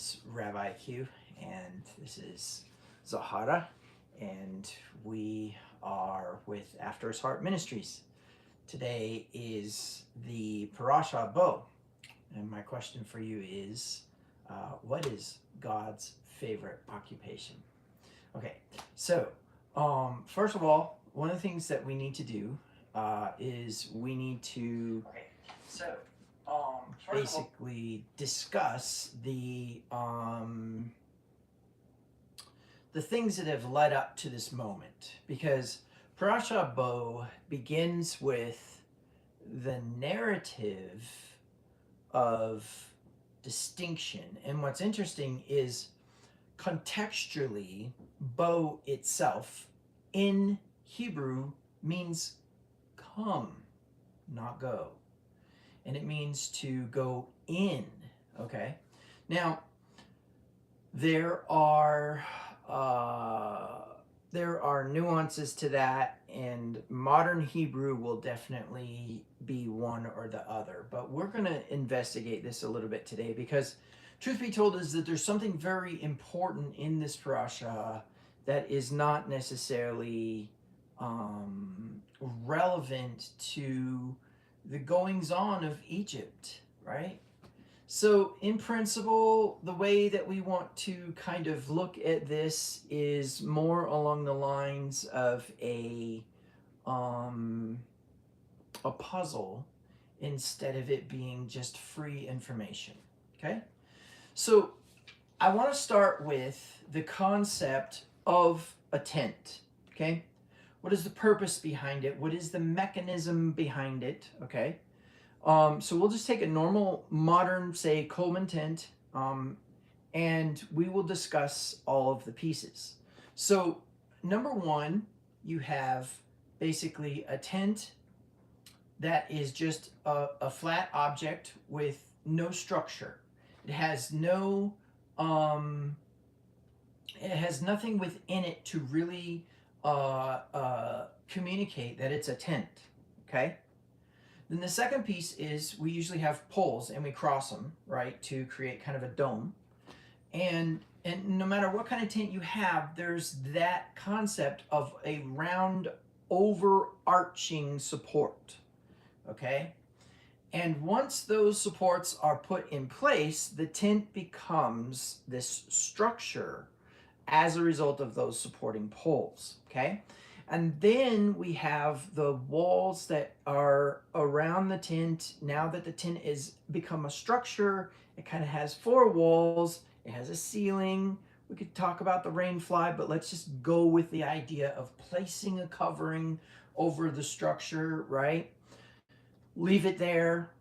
is Rabbi Q, and this is Zahara, and we are with After His Heart Ministries. Today is the Parasha Bo, and my question for you is, what is God's favorite occupation? Okay, so first of all, one of the things that we need to do is we need to so basically discuss the things that have led up to this moment, because Parasha Bo begins with the narrative of distinction, and what's interesting is contextually, Bo itself in Hebrew means come, not go. And it means to go in, okay? Now, there are nuances to that, and modern Hebrew will definitely be one or the other. But we're going to investigate this a little bit today, because truth be told is that there's something very important in this parasha that is not necessarily relevant to the goings on of Egypt, right? So in principle, the way that we want to kind of look at this is more along the lines of a puzzle instead of it being just free information, okay? So I want to start with the concept of a tent, okay? What is the purpose behind it? What is the mechanism behind it, okay? So we'll just take a normal, modern, say, Coleman tent, and we will discuss all of the pieces. So number one, you have basically a tent that is just a flat object with no structure. It has no, it has nothing within it to really communicate that it's a tent, okay? Then the second piece is we usually have poles and we cross them, right, to create kind of a dome. And no matter what kind of tent you have, there's that concept of a round overarching support, okay? And once those supports are put in place, the tent becomes this structure as a result of those supporting poles, okay? And then we have the walls that are around the tent. Now that the tent is become a structure, it kind of has four walls, it has a ceiling. We could talk about the rain fly, but let's just go with the idea of placing a covering over the structure, right? Leave it there.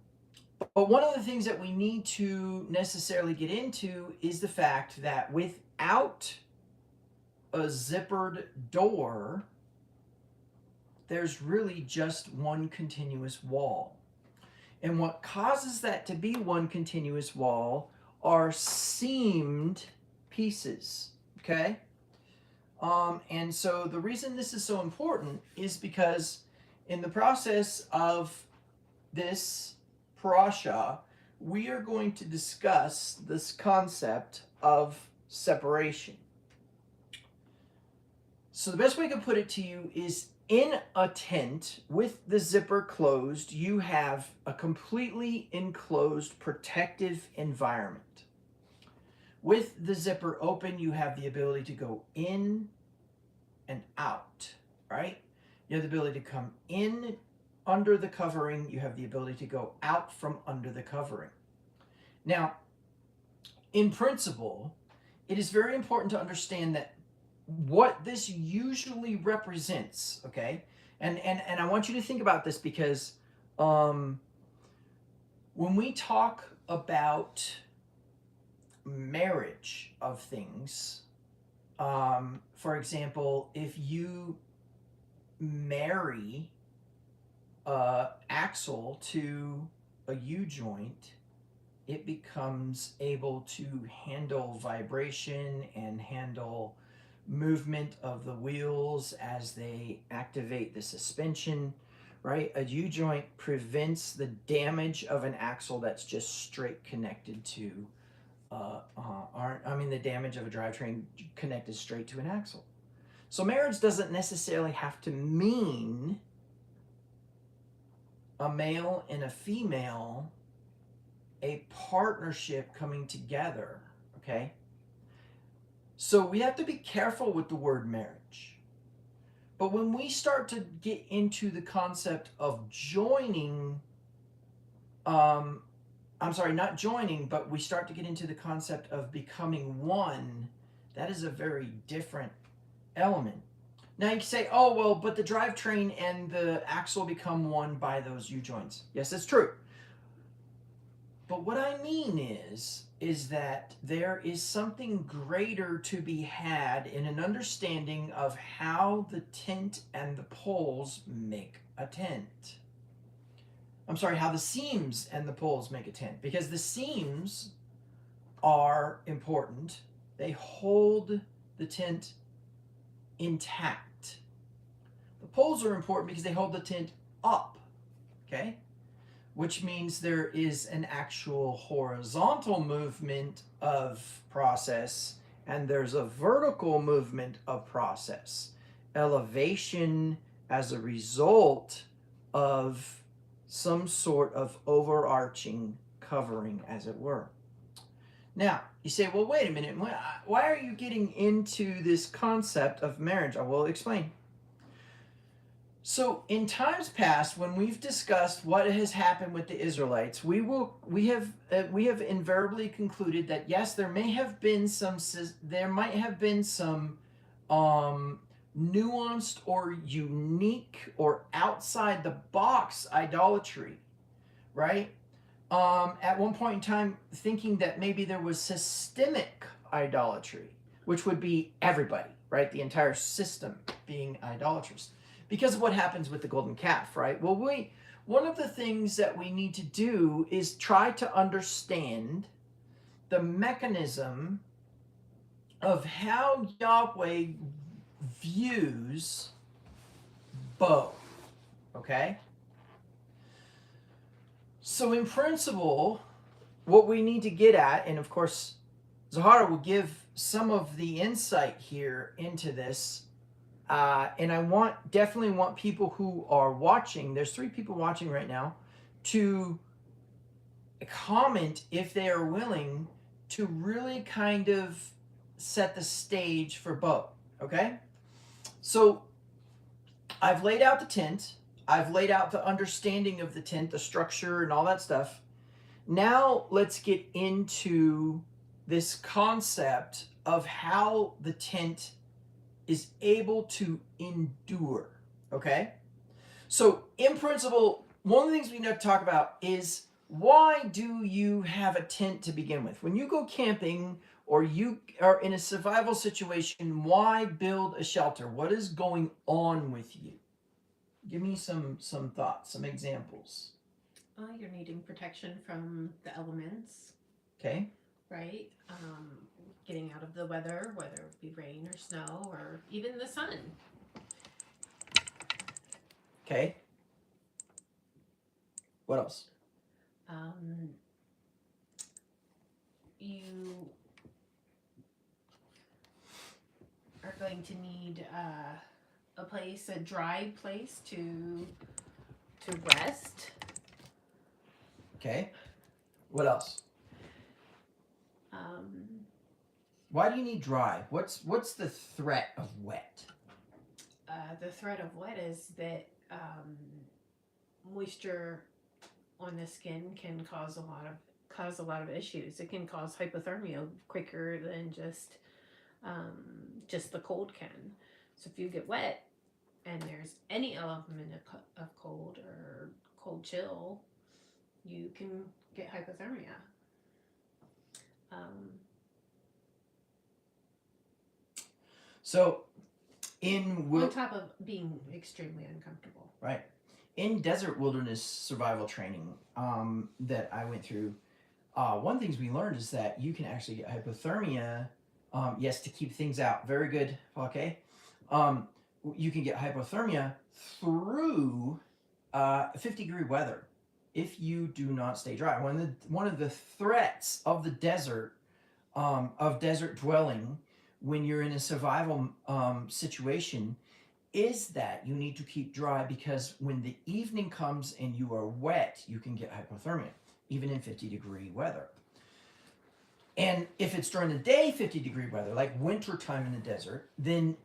But one of the things that we need to necessarily get into is the fact that without a zippered door, there's really just one continuous wall. And what causes that to be one continuous wall are seamed pieces, okay? And so the reason this is so important is because in the process of this parasha, we are going to discuss this concept of separation. So the best way I can put it to you is, in a tent with the zipper closed, you have a completely enclosed, protective environment. With the zipper open, you have the ability to go in and out, right? You have the ability to come in under the covering. You have the ability to go out from under the covering. Now, in principle, it is very important to understand that what this usually represents, okay? And I want you to think about this, because when we talk about marriage of things, for example, if you marry axle to a U-joint, it becomes able to handle vibration and handle movement of the wheels as they activate the suspension, right? A U-joint prevents the damage of an axle that's just straight connected to a the damage of a drivetrain connected straight to an axle. So marriage doesn't necessarily have to mean a male and a female, a partnership coming together, okay? So we have to be careful with the word marriage. But when we start to get into the concept of joining, not joining, but we start to get into the concept of becoming one, that is a very different element. Now you can say, oh, well, but the drivetrain and the axle become one by those U-joints. Yes, that's true. But what I mean is that there is something greater to be had in an understanding of how the tent and the poles make a tent. I'm sorry, how the seams and the poles make a tent. Because the seams are important. They hold the tent intact. The poles are important because they hold the tent up, okay? Which means there is an actual horizontal movement of process and there's a vertical movement of process. Elevation as a result of some sort of overarching covering, as it were. Now, you say, well, wait a minute, why are you getting into this concept of marriage? I will explain. So in times past, when we've discussed what has happened with the Israelites, we have invariably concluded that yes, there might have been some nuanced or unique or outside the box idolatry, right? At one point in time, thinking that maybe there was systemic idolatry, which would be everybody, right? The entire system being idolatrous. Because of what happens with the golden calf, right? Well, one of the things that we need to do is try to understand the mechanism of how Yahweh views both, okay? So in principle, what we need to get at, and of course, Zahara will give some of the insight here into this, and I definitely want people who are watching, there's 3 people watching right now, to comment if they are willing to really kind of set the stage for both, okay? So I've laid out the tent, I've laid out the understanding of the tent, the structure and all that stuff. Now let's get into this concept of how the tent is able to endure, okay? So in principle, one of the things we need to talk about is, why do you have a tent to begin with? When you go camping or you are in a survival situation, why build a shelter? What is going on with you? Give me some thoughts, some examples. You're needing protection from the elements. Okay. Right? Getting out of the weather, whether it be rain or snow or even the sun. Okay. What else? You are going to need a dry place to rest. Okay. What else? Why do you need dry? What's the threat of wet? The threat of wet is that moisture on the skin can cause a lot of issues. It can cause hypothermia quicker than just the cold can. So if you get wet and there's any element of cold or cold chill, you can get hypothermia. So on top of being extremely uncomfortable. Right. In desert wilderness survival training that I went through, one of the things we learned is that you can actually get hypothermia, yes, to keep things out. Very good, okay? You can get hypothermia through 50-degree weather if you do not stay dry. One of the threats of the desert of desert dwelling when you're in a survival situation is that you need to keep dry, because when the evening comes and you are wet, you can get hypothermia, even in 50-degree weather. And if it's during the day 50-degree weather, like winter time in the desert, then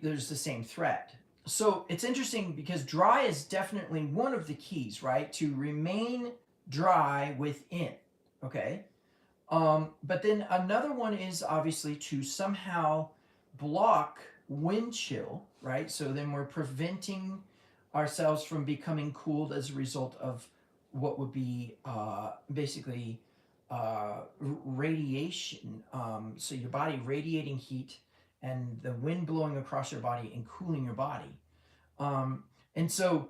there's the same threat. So it's interesting because dry is definitely one of the keys, right? To remain dry within, okay? But then another one is obviously to somehow block wind chill, right? So then we're preventing ourselves from becoming cooled as a result of what would be basically radiation. So your body radiating heat and the wind blowing across your body and cooling your body. And so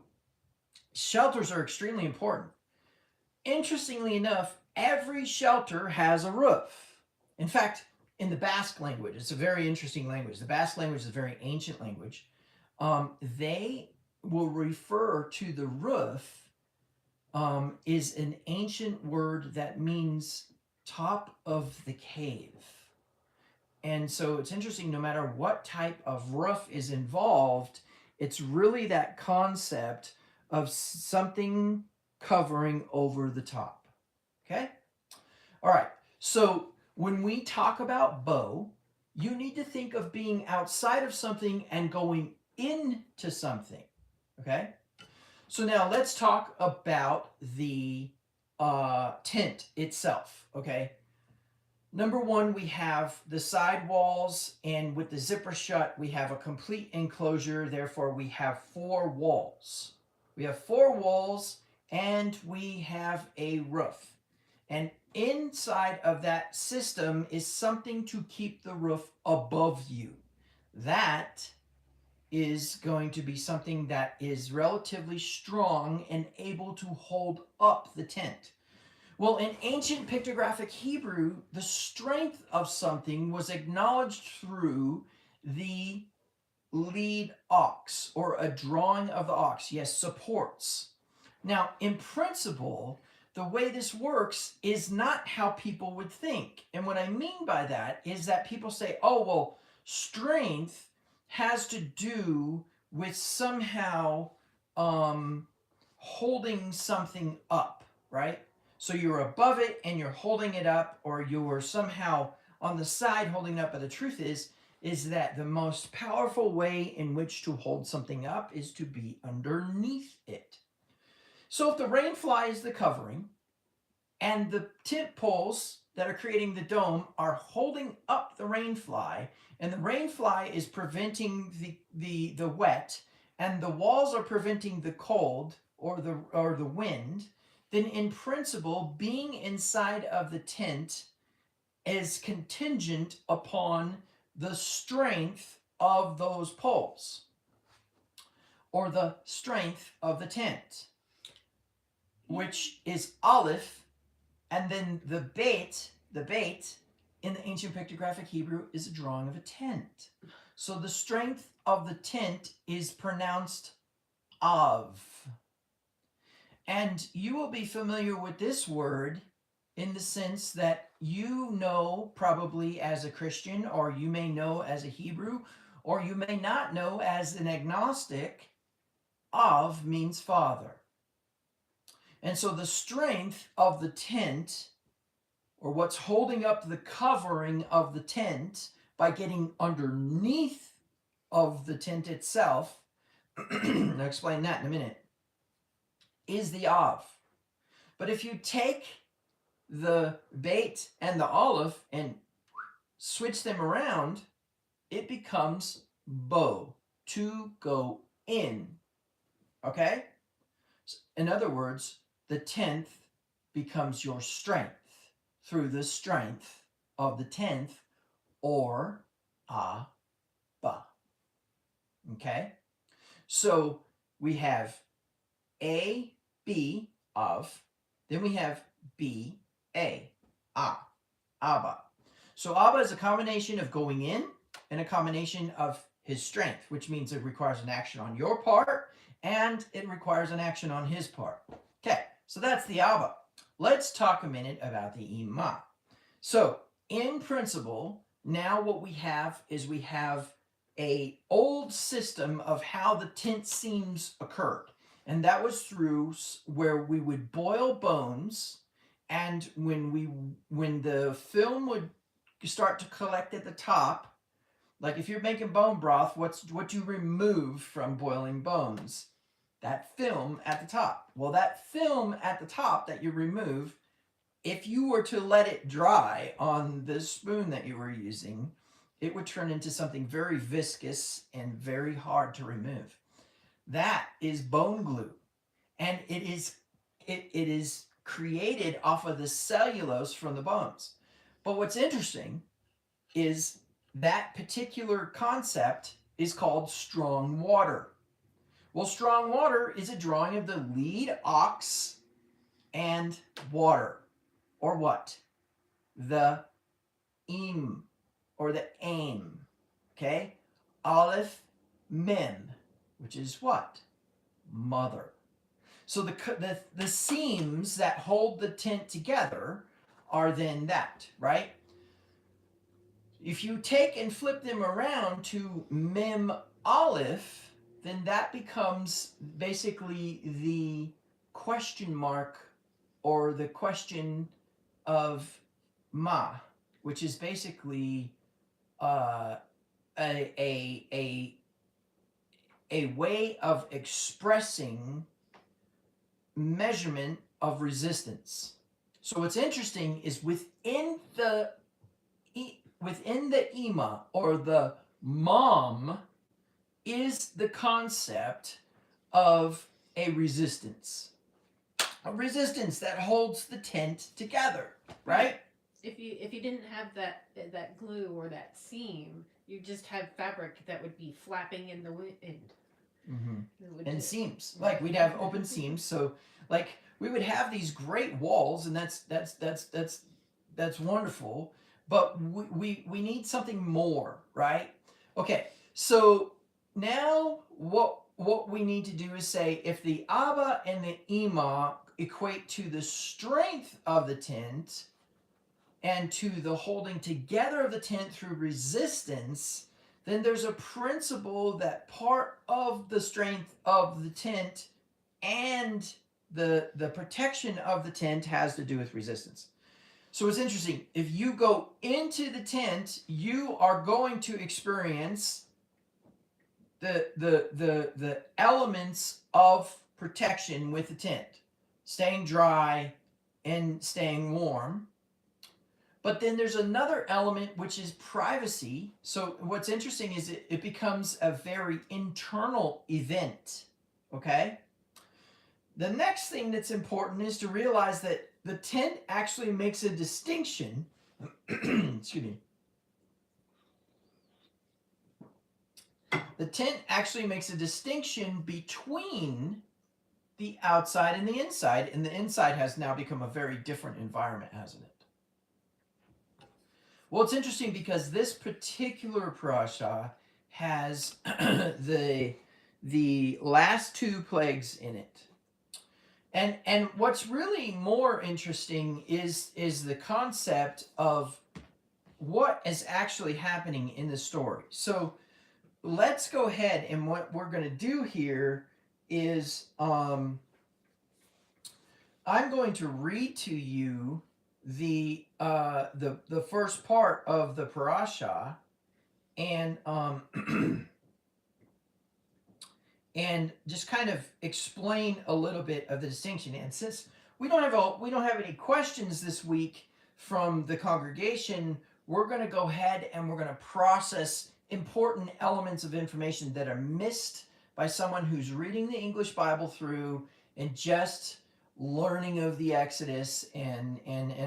shelters are extremely important. Interestingly enough, every shelter has a roof. In fact, in the Basque language, it's a very interesting language. The Basque language is a very ancient language. They will refer to the roof is an ancient word that means top of the cave. And so it's interesting, no matter what type of roof is involved, it's really that concept of something covering over the top. Okay? All right. So when we talk about bow, you need to think of being outside of something and going into something. Okay? So now let's talk about the tent itself. Okay? Number one, we have the side walls, and with the zipper shut, we have a complete enclosure. Therefore, we have 4 walls. We have 4 walls, and we have a roof. And inside of that system is something to keep the roof above you. That is going to be something that is relatively strong and able to hold up the tent. Well, in ancient pictographic Hebrew, the strength of something was acknowledged through the lead ox, or a drawing of the ox. Yes, supports. Now, in principle, the way this works is not how people would think. And what I mean by that is that people say, oh, well, strength has to do with somehow holding something up, right? So you're above it and you're holding it up, or you're somehow on the side holding it up. But the truth is that the most powerful way in which to hold something up is to be underneath it. So if the rain fly is the covering, and the tent poles that are creating the dome are holding up the rain fly, and the rain fly is preventing the wet, and the walls are preventing the cold or the wind, then in principle, being inside of the tent is contingent upon the strength of those poles, or the strength of the tent, which is aleph, and then the bait in the ancient pictographic Hebrew is a drawing of a tent. So the strength of the tent is pronounced av. And you will be familiar with this word in the sense that you know probably as a Christian, or you may know as a Hebrew, or you may not know as an agnostic. Av means father. And so the strength of the tent, or what's holding up the covering of the tent by getting underneath of the tent itself, I'll explain that in a minute, is the Av. But if you take the bait and the olive and switch them around, it becomes bow, to go in. Okay? In other words, the tenth becomes your strength through the strength of the tenth, or Abba. Okay? So we have A, B, of, then we have B, A, Abba. So Abba is a combination of going in and a combination of his strength, which means it requires an action on your part and it requires an action on his part. Okay, so that's the Abba. Let's talk a minute about the Ima. So in principle, now what we have is we have a old system of how the tent seams occurred, and that was through where we would boil bones, and when the film would start to collect at the top, like if you're making bone broth, what you remove from boiling bones? That film at the top. Well, that film at the top that you remove, if you were to let it dry on the spoon that you were using, it would turn into something very viscous and very hard to remove. That is bone glue, and it is created off of the cellulose from the bones. But what's interesting is that particular concept is called strong water. Well, strong water is a drawing of the lead ox and water, or what? The im, or the aim. Okay? Aleph mem, which is what? Mother. So the seams that hold the tent together are then that, right? If you take and flip them around to mem aleph, then that becomes basically the question mark, or the question of ma, which is basically uh, a, a, a, a way of expressing measurement of resistance. So what's interesting is within the ima, or the mom, is the concept of a resistance that holds the tent together, right? If you didn't have that glue or that seam, you just had fabric that would be flapping in the wind. Mm-hmm. And seams, like we'd have open seams, so like we would have these great walls, and that's wonderful. But we need something more, right? Okay, so now what we need to do is say, if the Abba and the Ima equate to the strength of the tent and to the holding together of the tent through resistance, then there's a principle that part of the strength of the tent and the protection of the tent has to do with resistance. So it's interesting. If you go into the tent, you are going to experience the elements of protection with the tent, staying dry and staying warm. But then there's another element, which is privacy. So what's interesting is it becomes a very internal event. Okay? The next thing that's important is to realize that the tent actually makes a distinction. Excuse me. The tent actually makes a distinction between the outside and the inside, and the inside has now become a very different environment, hasn't it? Well, it's interesting because this particular parasha has the last two plagues in it. And what's really more interesting is the concept of what is actually happening in the story. So let's go ahead, and what we're going to do here is I'm going to read to you the first part of the parasha, and and just kind of explain a little bit of the distinction. And since we don't have any questions this week from the congregation, we're going to go ahead and we're going to process important elements of information that are missed by someone who's reading the English Bible through and just learning of the Exodus and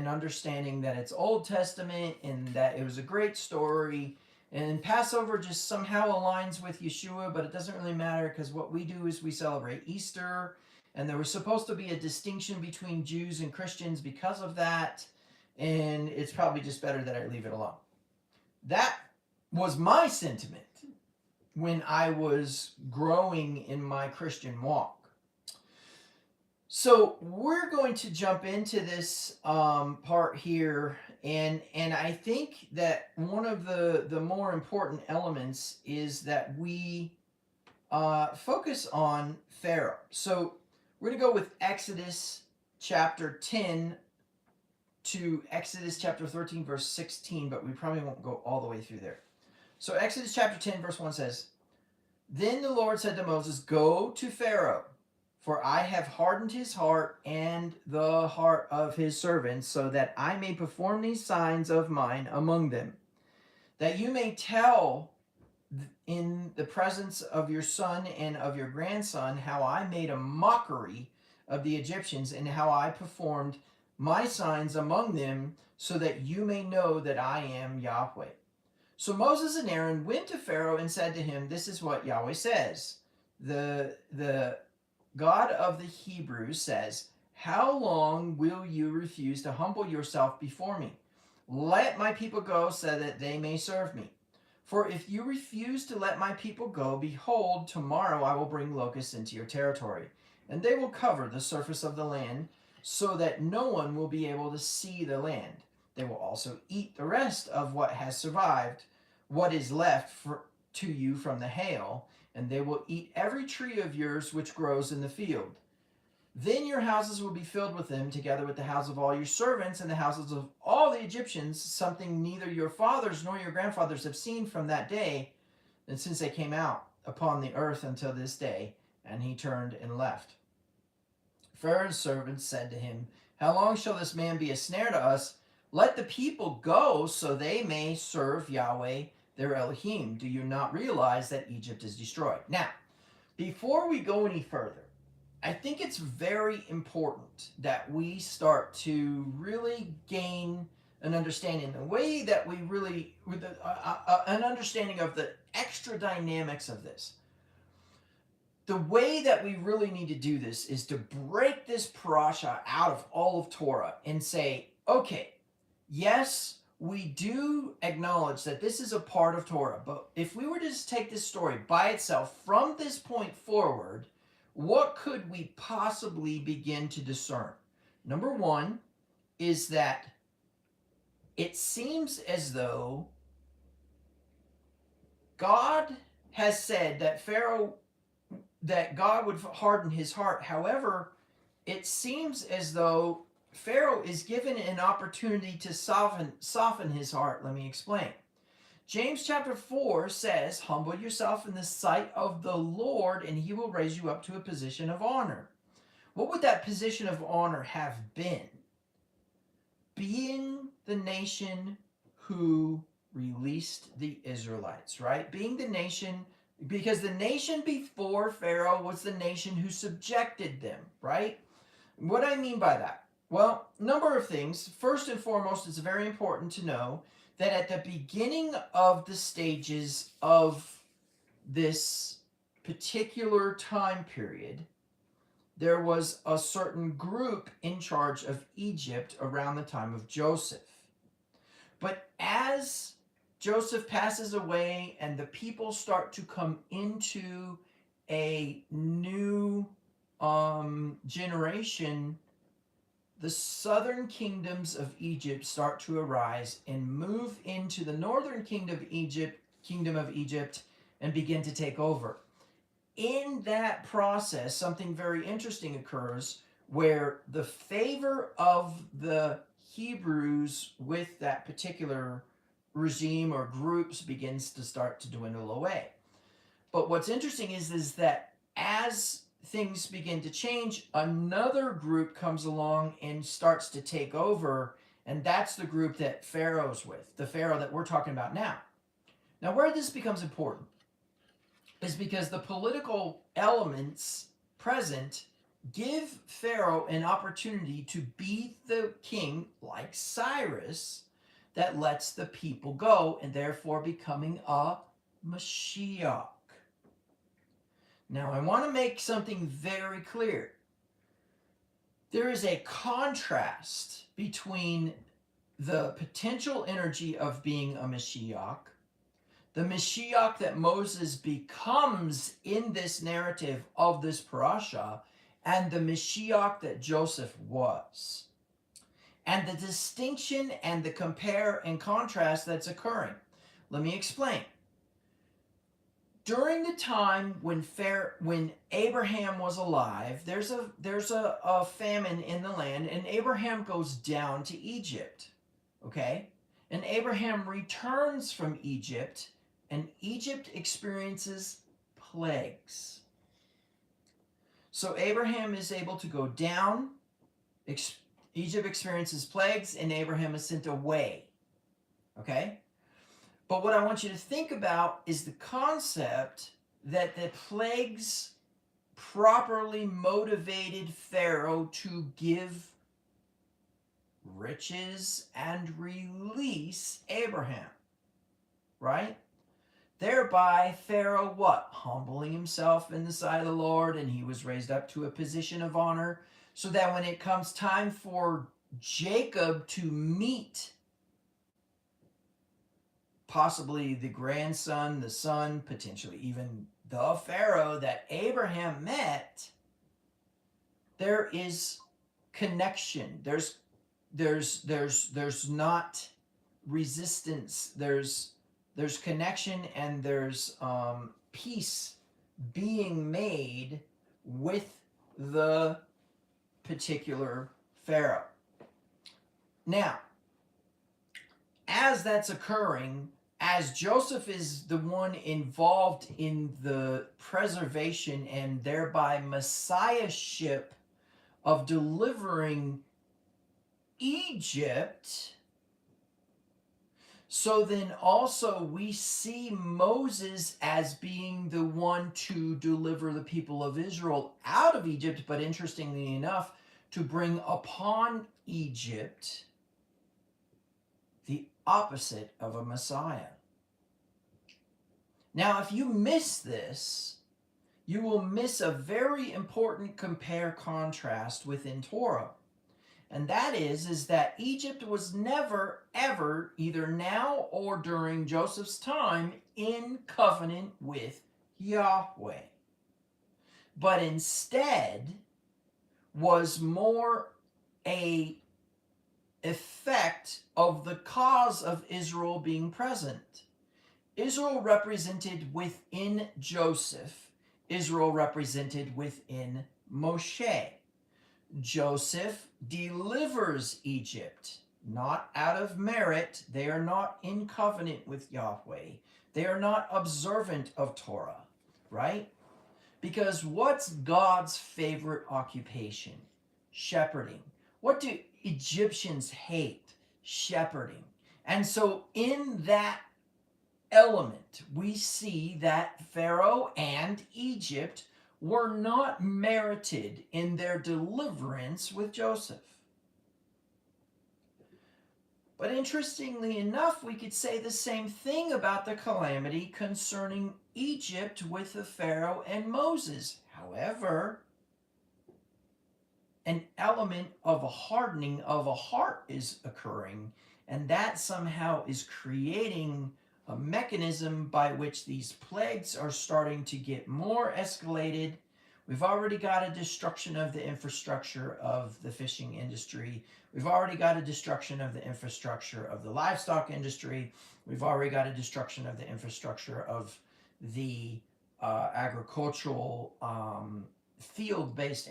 understanding that it's Old Testament and that it was a great story. And Passover just somehow aligns with Yeshua, but it doesn't really matter, because what we do is we celebrate Easter, and there was supposed to be a distinction between Jews and Christians because of that, and it's probably just better that I leave it alone. That was my sentiment when I was growing in my Christian walk. So we're going to jump into this part here, And I think that one of the more important elements is that we focus on Pharaoh. So we're going to go with Exodus chapter 10 to Exodus chapter 13, verse 16, but we probably won't go all the way through there. So Exodus chapter 10, verse 1 says, Then the Lord said to Moses, Go to Pharaoh, for I have hardened his heart and the heart of his servants, so that I may perform these signs of mine among them, that you may tell in the presence of your son and of your grandson how I made a mockery of the Egyptians and how I performed my signs among them, so that you may know that I am Yahweh. So Moses and Aaron went to Pharaoh and said to him, This is what Yahweh says. The God of the Hebrews says, How long will you refuse to humble yourself before me? Let my people go so that they may serve me. For if you refuse to let my people go, behold, tomorrow I will bring locusts into your territory, and they will cover the surface of the land, so that no one will be able to see the land. They will also eat the rest of what has survived, what is left to you from the hail, and they will eat every tree of yours which grows in the field. Then your houses will be filled with them, together with the house of all your servants and the houses of all the Egyptians, something neither your fathers nor your grandfathers have seen from that day, and since they came out upon the earth until this day. And he turned and left. Pharaoh's servants said to him, How long shall this man be a snare to us? Let the people go, so they may serve Yahweh their Elohim. Do you not realize that Egypt is destroyed? Now, before we go any further, I think it's very important that we start to really gain an understanding, the way that we really, an understanding of the extra dynamics of this. The way that we really need to do this is to break this parasha out of all of Torah and say, okay, yes, we do acknowledge that this is a part of Torah, but if we were to just take this story by itself from this point forward, what could we possibly begin to discern? Number one is that it seems as though God has said that God would harden his heart. However, it seems as though Pharaoh is given an opportunity to soften his heart. Let me explain. James chapter 4 says, Humble yourself in the sight of the Lord, and he will raise you up to a position of honor. What would that position of honor have been? Being the nation who released the Israelites, right? Being the nation, because the nation before Pharaoh was the nation who subjected them, right? What do I mean by that? Well, number of things. First and foremost, it's very important to know that at the beginning of the stages of this particular time period, there was a certain group in charge of Egypt around the time of Joseph. But as Joseph passes away and the people start to come into a new generation, the southern kingdoms of Egypt start to arise and move into the northern kingdom of Egypt and begin to take over. In that process, something very interesting occurs where the favor of the Hebrews with that particular regime or groups begins to start to dwindle away. But what's interesting is that as things begin to change, another group comes along and starts to take over, and that's the group that Pharaoh's with, the Pharaoh that we're talking about now. Now, where this becomes important is because the political elements present give Pharaoh an opportunity to be the king, like Cyrus, that lets the people go, and therefore becoming a Mashiach. Now, I want to make something very clear. There is a contrast between the potential energy of being a Mashiach, the Mashiach that Moses becomes in this narrative of this parasha, and the Mashiach that Joseph was. and the distinction and the compare and contrast that's occurring. Let me explain. During the time when Abraham was alive, there's a famine in the land, and Abraham goes down to Egypt. Okay? And Abraham returns from Egypt, and Egypt experiences plagues. So Abraham is able to go down, Egypt experiences plagues, and Abraham is sent away. Okay? But what I want you to think about is the concept that the plagues properly motivated Pharaoh to give riches and release Abraham. Right? Thereby, Pharaoh what? Humbling himself in the sight of the Lord, and he was raised up to a position of honor, so that when it comes time for Jacob to meet possibly the grandson, the son, potentially even the Pharaoh that Abraham met, there is connection. There's not resistance. There's connection, and there's peace being made with the particular Pharaoh. Now, as that's occurring, as Joseph is the one involved in the preservation and thereby messiahship of delivering Egypt, so then also we see Moses as being the one to deliver the people of Israel out of Egypt, but interestingly enough, to bring upon Egypt the opposite of a Messiah. Now, if you miss this, you will miss a very important compare-contrast within Torah. And that is that Egypt was never, ever, either now or during Joseph's time, in covenant with Yahweh. But instead was more a effect of the cause of Israel being present. Israel represented within Joseph. Israel represented within Moshe. Joseph delivers Egypt, not out of merit. They are not in covenant with Yahweh. They are not observant of Torah, right? Because what's God's favorite occupation? Shepherding. What do Egyptians hate? Shepherding. And so in that element, we see that Pharaoh and Egypt were not merited in their deliverance with Joseph. But interestingly enough, we could say the same thing about the calamity concerning Egypt with the Pharaoh and Moses. However, an element of a hardening of a heart is occurring, and that somehow is creating a mechanism by which these plagues are starting to get more escalated. We've already got a destruction of the infrastructure of the fishing industry. We've already got a destruction of the infrastructure of the livestock industry. We've already got a destruction of the infrastructure of the agricultural field-based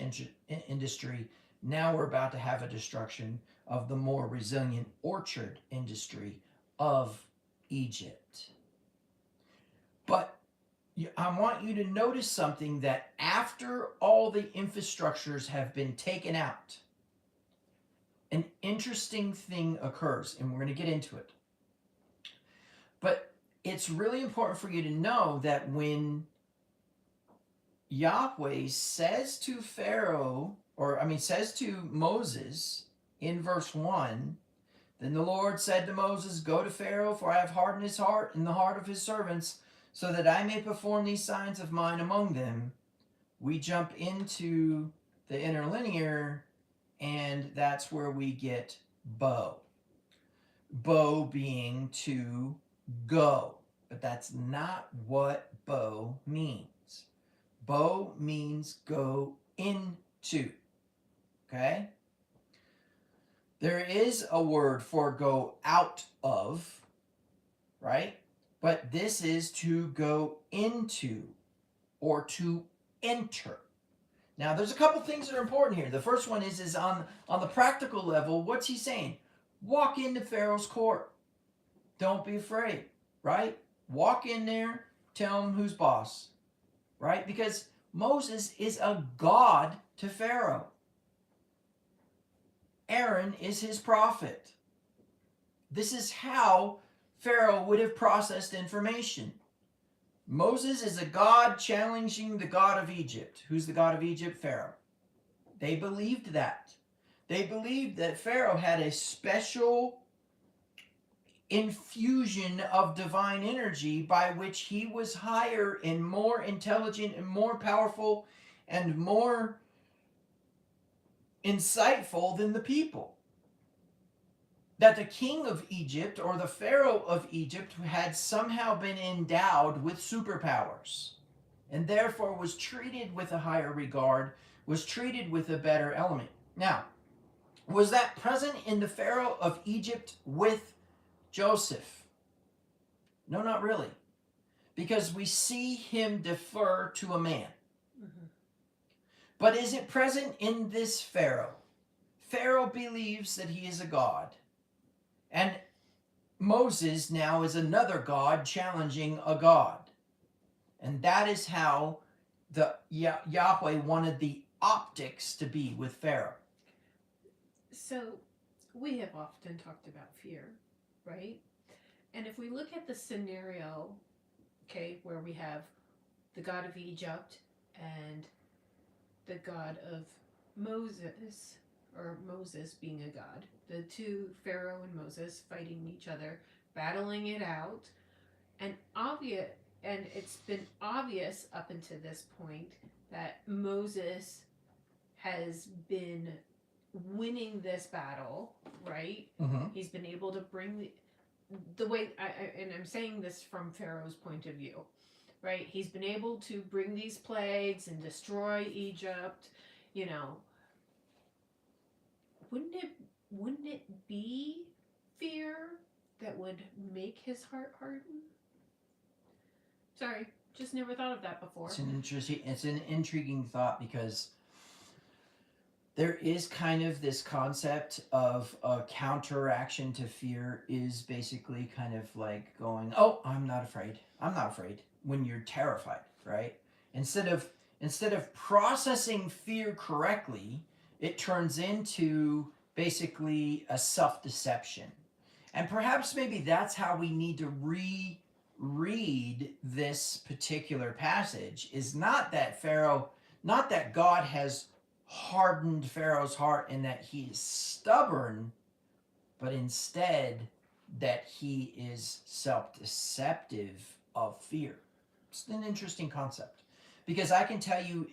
industry. Now we're about to have a destruction of the more resilient orchard industry of Egypt. But I want you to notice something, that after all the infrastructures have been taken out, an interesting thing occurs, and we're going to get into it. But it's really important for you to know that when Yahweh says to Pharaoh, says to Moses in verse 1, then the Lord said to Moses, go to Pharaoh, for I have hardened his heart and the heart of his servants, so that I may perform these signs of mine among them. We jump into the interlinear, and that's where we get bow. Bow being to go, but that's not what bow means. Bow means go into, okay? There is a word for go out of, right? But this is to go into or to enter. Now, there's a couple things that are important here. The first one is on the practical level, what's he saying? Walk into Pharaoh's court. Don't be afraid, right? Walk in there, tell him who's boss, right? Because Moses is a god to Pharaoh. Aaron is his prophet. This is how Pharaoh would have processed information. Moses is a god challenging the god of Egypt. Who's the god of Egypt? Pharaoh. They believed that. They believed that Pharaoh had a special infusion of divine energy by which he was higher and more intelligent and more powerful and more insightful than the people. That the king of Egypt or the Pharaoh of Egypt had somehow been endowed with superpowers and therefore was treated with a higher regard, was treated with a better element. Now, was that present in the Pharaoh of Egypt with Joseph? No, not really. Because we see him defer to a man. Mm-hmm. But is it present in this Pharaoh? Pharaoh believes that he is a god. And Moses now is another god challenging a god. And that is how the Yahweh wanted the optics to be with Pharaoh. So we have often talked about fear, right? And if we look at the scenario, okay, where we have the god of Egypt and the god of Moses, or Moses being a god, the two, Pharaoh and Moses, fighting each other, battling it out, and it's been obvious up until this point that Moses has been winning this battle, right? Mm-hmm. He's been able to bring the way, and I'm saying this from Pharaoh's point of view, right? He's been able to bring these plagues and destroy Egypt, you know. Wouldn't it be fear that would make his heart harden? Sorry, just never thought of that before. It's an intriguing thought, because there is kind of this concept of a counteraction to fear is basically kind of like going, oh, I'm not afraid, when you're terrified, right? Instead of processing fear correctly, it turns into basically a self-deception. And perhaps maybe that's how we need to reread this particular passage, is not that God has hardened Pharaoh's heart and that he is stubborn, but instead that he is self-deceptive of fear. It's an interesting concept. Because I can tell you,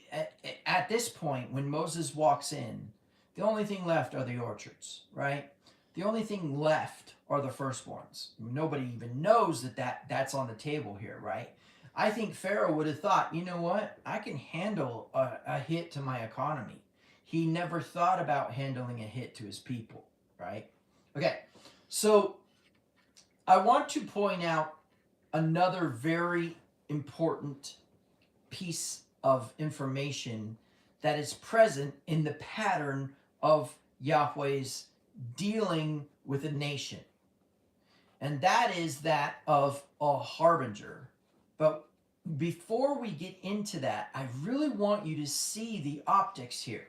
at this point, when Moses walks in, the only thing left are the orchards, right? The only thing left are the firstborns. Nobody even knows that's on the table here, right? I think Pharaoh would have thought, you know what? I can handle a hit to my economy. He never thought about handling a hit to his people, right? Okay, so I want to point out another very important piece of information that is present in the pattern of Yahweh's dealing with a nation. And that is that of a harbinger. But before we get into that, I really want you to see the optics here.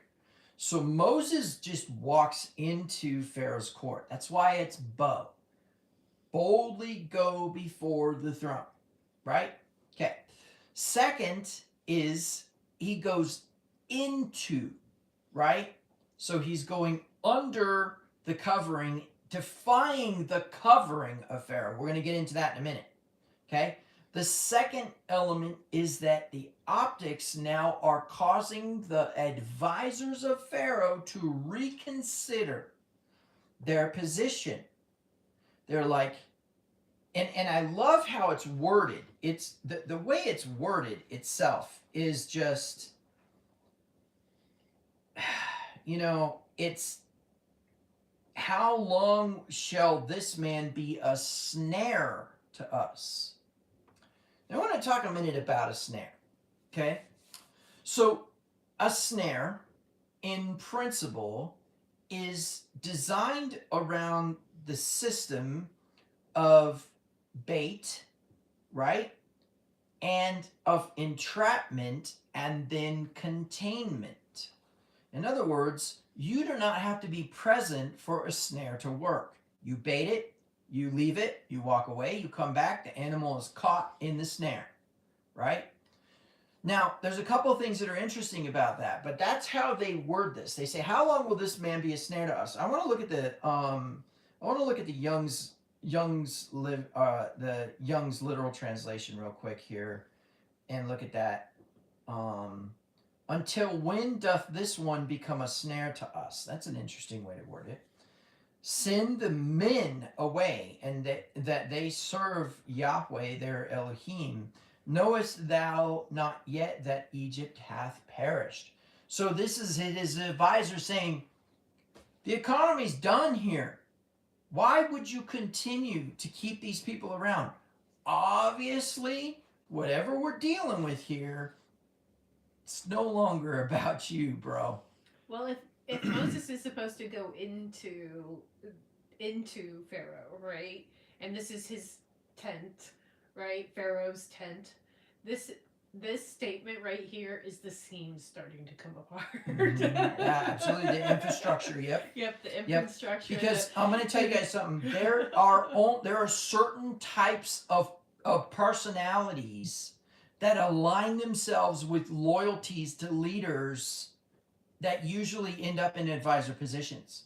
So Moses just walks into Pharaoh's court. That's why it's Bo. Boldly go before the throne, right? Okay. Second is he goes into, right? So he's going under the covering, defying the covering of Pharaoh. We're going to get into that in a minute, okay? The second element is that the optics now are causing the advisors of Pharaoh to reconsider their position. They're like, and I love how it's worded. It's the way it's worded itself is just, you know, it's how long shall this man be a snare to us? Now, I want to talk a minute about a snare. Okay? So, a snare, in principle, is designed around the system of bait, right? And of entrapment and then containment. In other words, you do not have to be present for a snare to work. You bait it, you leave it, you walk away, you come back, the animal is caught in the snare, right? Now, there's a couple of things that are interesting about that, but that's how they word this. They say, "How long will this man be a snare to us?" I want to look at the Young's literal translation real quick here, and look at that. Until when doth this one become a snare to us? That's an interesting way to word it. Send the men away, and that they serve Yahweh their Elohim. Knowest thou not yet that Egypt hath perished? So this is his advisor saying, the economy's done here. Why would you continue to keep these people around? Obviously, whatever we're dealing with here, it's no longer about you, bro. Well, if Moses is supposed to go into Pharaoh, right? And this is his tent, right? Pharaoh's tent. This statement right here is the seams starting to come apart. Yeah, absolutely. The infrastructure, yep. Yep, the infrastructure. Because I'm going to tell you guys something. There are certain types of personalities that align themselves with loyalties to leaders that usually end up in advisor positions.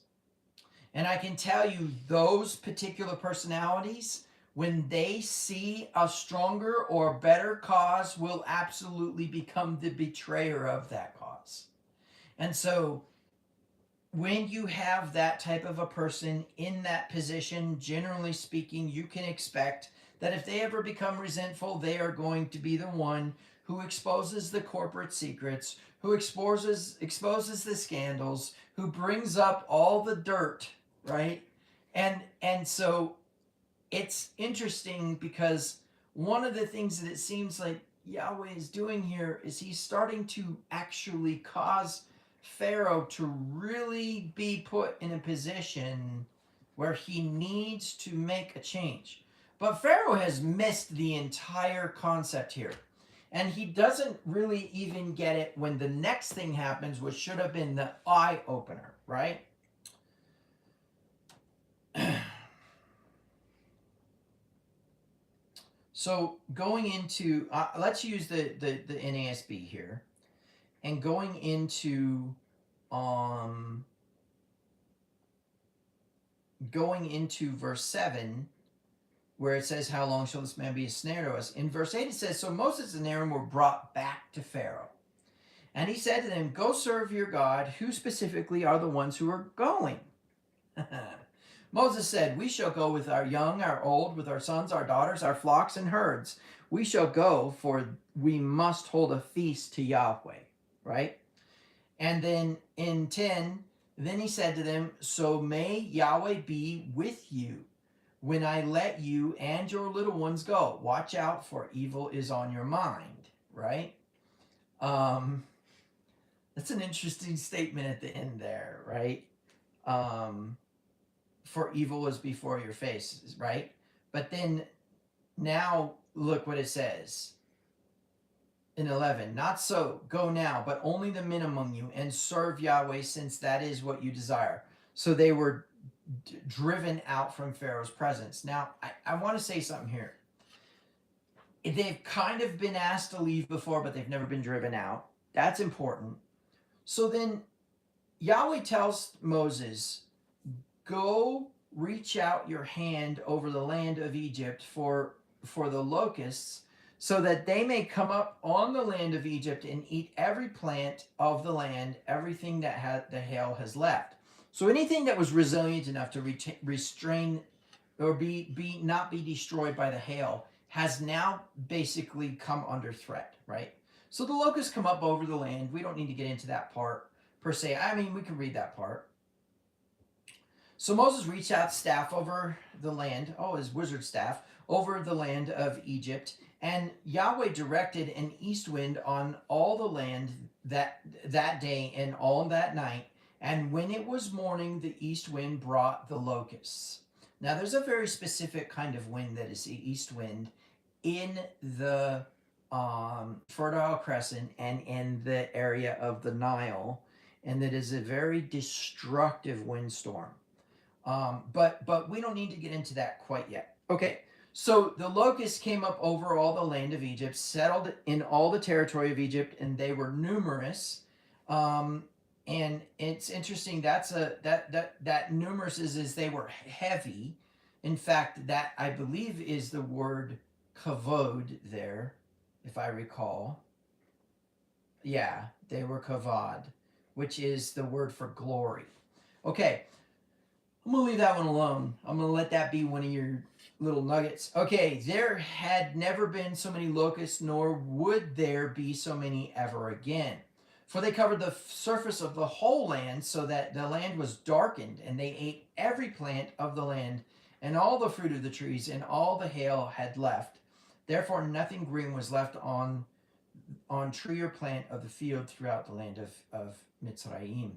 And I can tell you, those particular personalities, when they see a stronger or better cause, will absolutely become the betrayer of that cause. And so when you have that type of a person in that position, generally speaking, you can expect that if they ever become resentful, they are going to be the one who exposes the corporate secrets, who exposes the scandals, who brings up all the dirt, right? And so it's interesting because one of the things that it seems like Yahweh is doing here is he's starting to actually cause Pharaoh to really be put in a position where he needs to make a change. But Pharaoh has missed the entire concept here. And he doesn't really even get it when the next thing happens, which should have been the eye opener, right? So going into, let's use the NASB here, and going into verse 7, where it says, "How long shall this man be a snare to us?" In verse 8 it says, "So Moses and Aaron were brought back to Pharaoh. And he said to them, Go serve your God. Who specifically are the ones who are going?" Moses said, "We shall go with our young, our old, with our sons, our daughters, our flocks and herds. We shall go, for we must hold a feast to Yahweh." Right? And then in 10, then he said to them, "So may Yahweh be with you when I let you and your little ones go. Watch out, for evil is on your mind." Right? That's an interesting statement at the end there, right? For evil is before your face, right? But then now look what it says in 11. "Not so, go now, but only the men among you, and serve Yahweh, since that is what you desire." So they were driven out from Pharaoh's presence. Now, I want to say something here. They've kind of been asked to leave before, but they've never been driven out. That's important. So then Yahweh tells Moses, "Go reach out your hand over the land of Egypt for the locusts, so that they may come up on the land of Egypt and eat every plant of the land, everything that the hail has left." So anything that was resilient enough to restrain or not be destroyed by the hail has now basically come under threat, right? So the locusts come up over the land. We don't need to get into that part per se. I mean, we can read that part. So Moses reached out staff over the land, his wizard staff, over the land of Egypt, and Yahweh directed an east wind on all the land that day and all that night. And when it was morning, the east wind brought the locusts. Now, there's a very specific kind of wind that is the east wind in the Fertile Crescent and in the area of the Nile, and that is a very destructive windstorm. But we don't need to get into that quite yet. Okay, so the locusts came up over all the land of Egypt, settled in all the territory of Egypt, and they were numerous. And it's interesting. That numerous is they were heavy. In fact, that I believe is the word kavod there, if I recall. Yeah, they were kavod, which is the word for glory. Okay, I'm going to leave that one alone. I'm going to let that be one of your little nuggets. Okay, there had never been so many locusts, nor would there be so many ever again. For they covered the surface of the whole land, so that the land was darkened, and they ate every plant of the land, and all the fruit of the trees, and all the hail had left. Therefore nothing green was left on tree or plant of the field throughout the land of Mitzrayim.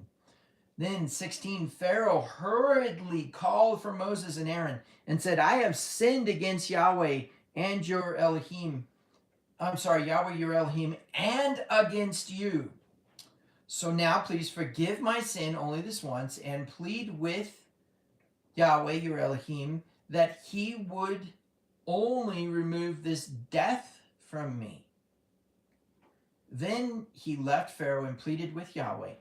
Then 16, Pharaoh hurriedly called for Moses and Aaron and said, I have sinned against Yahweh and your Elohim. Yahweh your Elohim, and against you. So now please forgive my sin only this once, and plead with Yahweh your Elohim that he would only remove this death from me. Then he left Pharaoh and pleaded with Yahweh.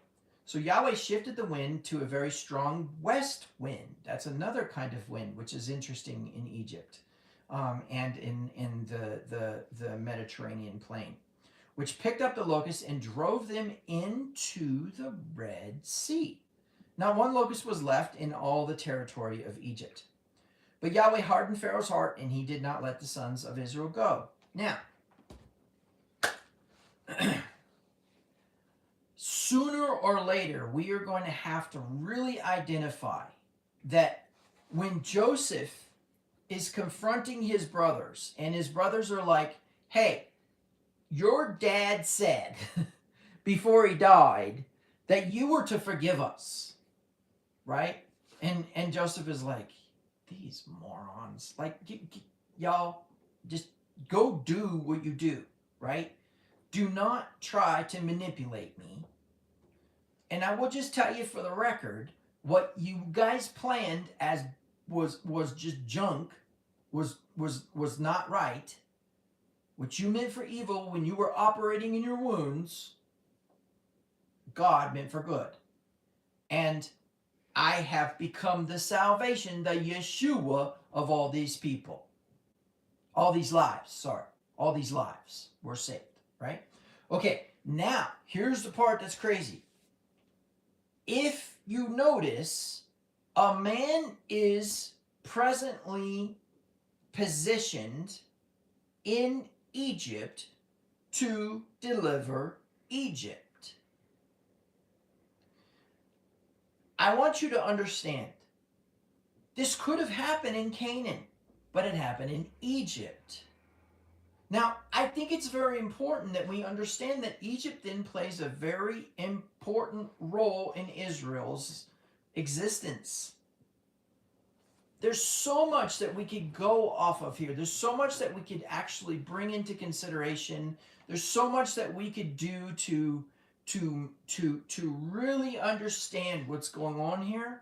So Yahweh shifted the wind to a very strong west wind. That's another kind of wind, which is interesting in Egypt and in the Mediterranean plain, which picked up the locusts and drove them into the Red Sea. Not one locust was left in all the territory of Egypt. But Yahweh hardened Pharaoh's heart, and he did not let the sons of Israel go. Now, sooner or later, we are going to have to really identify that when Joseph is confronting his brothers, and his brothers are like, hey, your dad said before he died that you were to forgive us, right? And Joseph is like, these morons, like, y'all just go do what you do, right? Do not try to manipulate me. And I will just tell you for the record, what you guys planned as was just junk, was not right. What you meant for evil when you were operating in your wounds, God meant for good. And I have become the salvation, the Yeshua of all these people. All these lives were saved, right? Okay, now, here's the part that's crazy. If you notice, a man is presently positioned in Egypt to deliver Egypt. I want you to understand, this could have happened in Canaan, but it happened in Egypt. Now, I think it's very important that we understand that Egypt then plays a very important role in Israel's existence. There's so much that we could go off of here. There's so much that we could actually bring into consideration. There's so much that we could do to really understand what's going on here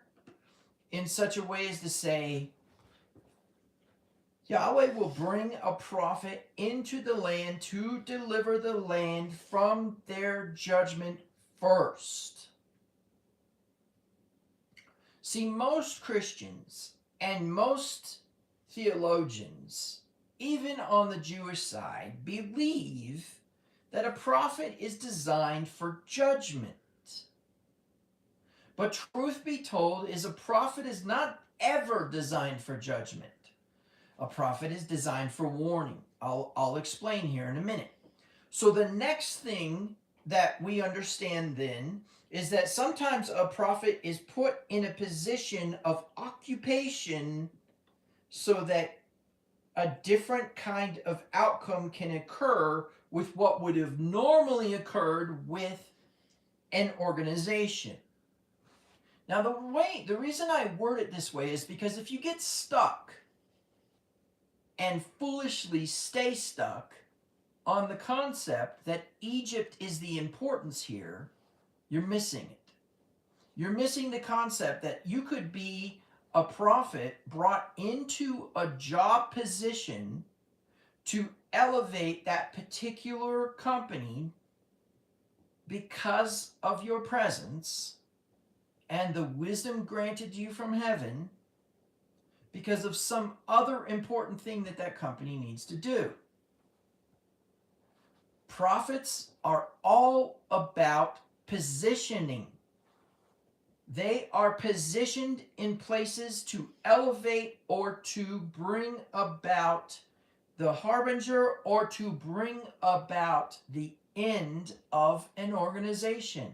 in such a way as to say, Yahweh will bring a prophet into the land to deliver the land from their judgment first. See, most Christians and most theologians, even on the Jewish side, believe that a prophet is designed for judgment. But truth be told, a prophet is not ever designed for judgment. A prophet is designed for warning. I'll explain here in a minute. So the next thing that we understand then is that sometimes a prophet is put in a position of occupation so that a different kind of outcome can occur with what would have normally occurred with an organization. Now, the reason I word it this way is because if you get stuck and foolishly stay stuck on the concept that Egypt is the importance here, you're missing it. You're missing the concept that you could be a prophet brought into a job position to elevate that particular company because of your presence and the wisdom granted you from heaven because of some other important thing that that company needs to do. Prophets are all about positioning. They are positioned in places to elevate or to bring about the harbinger or to bring about the end of an organization.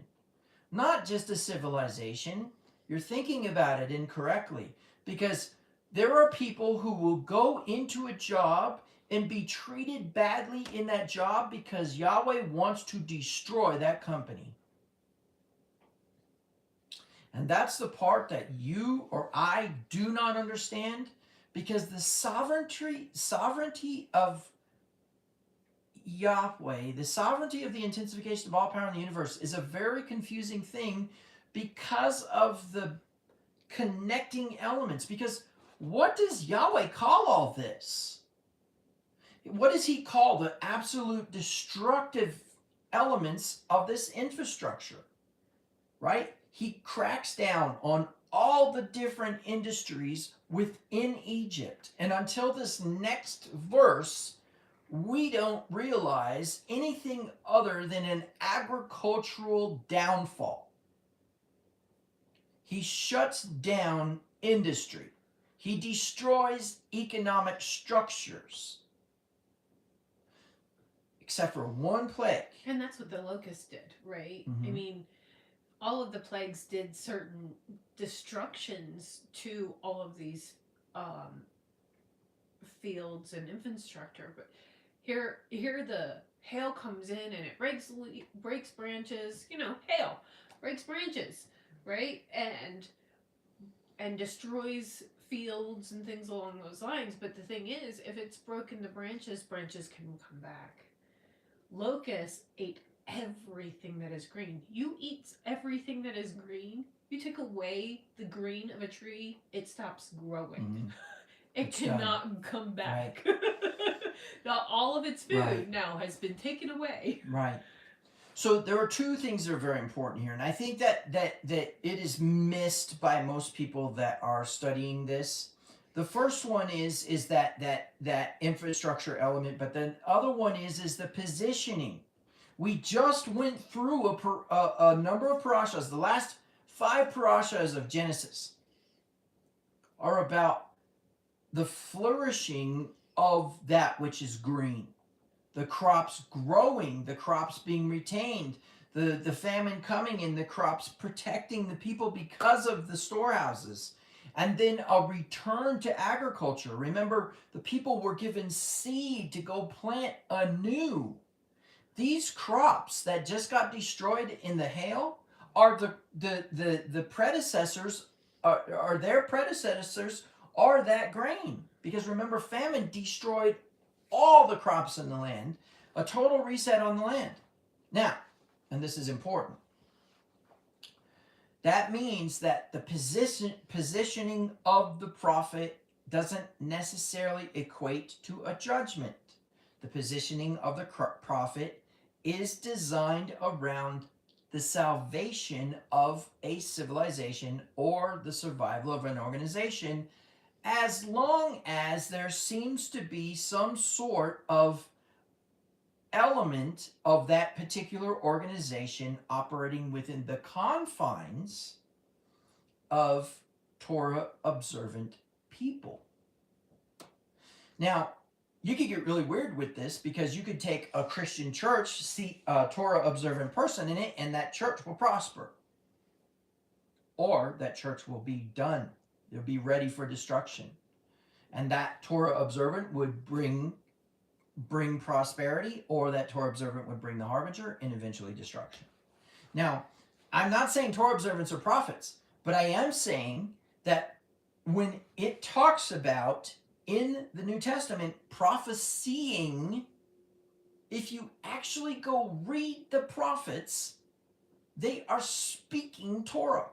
Not just a civilization. You're thinking about it incorrectly, because there are people who will go into a job and be treated badly in that job because Yahweh wants to destroy that company. And that's the part that you or I do not understand, because the sovereignty of Yahweh, the sovereignty of the intensification of all power in the universe, is a very confusing thing because of the connecting elements. Because what does Yahweh call all this? What does he call the absolute destructive elements of this infrastructure? Right? He cracks down on all the different industries within Egypt. And until this next verse, we don't realize anything other than an agricultural downfall. He shuts down industry. He destroys economic structures. Except for one plague. And that's what the locusts did, right? Mm-hmm. I mean, all of the plagues did certain destructions to all of these fields and infrastructure, but here the hail comes in and it breaks branches. Hail breaks branches, right? And destroys fields and things along those lines. But the thing is, if it's broken the branches can come back. Locusts ate everything that is green. You eat everything that is green. You take away the green of a tree, it stops growing. Mm-hmm. It cannot come back. Right. Now, all of its food Right. now has been taken away. Right. So there are two things that are very important here, and I think that it is missed by most people that are studying this. The first one is that infrastructure element, but the other one is the positioning. We just went through a number of parashas. The last 5 parashas of Genesis are about the flourishing of that which is green. The crops growing, the crops being retained, the famine coming and the crops protecting the people because of the storehouses. And then a return to agriculture. Remember, the people were given seed to go plant anew. These crops that just got destroyed in the hail are the predecessors, are their predecessors are that grain. Because remember, famine destroyed all the crops in the land, a total reset on the land. Now, and this is important, that means that the positioning of the prophet doesn't necessarily equate to a judgment. The positioning of the prophet is designed around the salvation of a civilization or the survival of an organization, as long as there seems to be some sort of element of that particular organization operating within the confines of Torah observant people. Now, you could get really weird with this, because you could take a Christian church, see a Torah observant person in it, and that church will prosper. or that church will be done. They'll be ready for destruction. And that Torah observant would bring prosperity, or that Torah observant would bring the harbinger and eventually destruction. Now, I'm not saying Torah observants are prophets, but I am saying that when it talks about in the New Testament prophesying, if you actually go read the prophets, they are speaking Torah.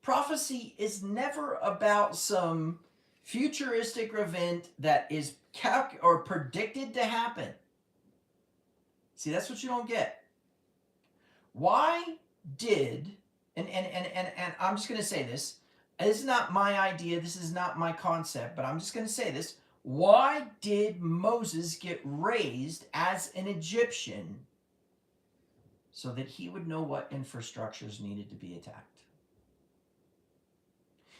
Prophecy is never about some futuristic event that is or predicted to happen. See, that's what you don't get. Why did, and I'm just going to say this, this is not my idea, this is not my concept, but I'm just going to say this. Why did Moses get raised as an Egyptian? So that he would know what infrastructures needed to be attacked.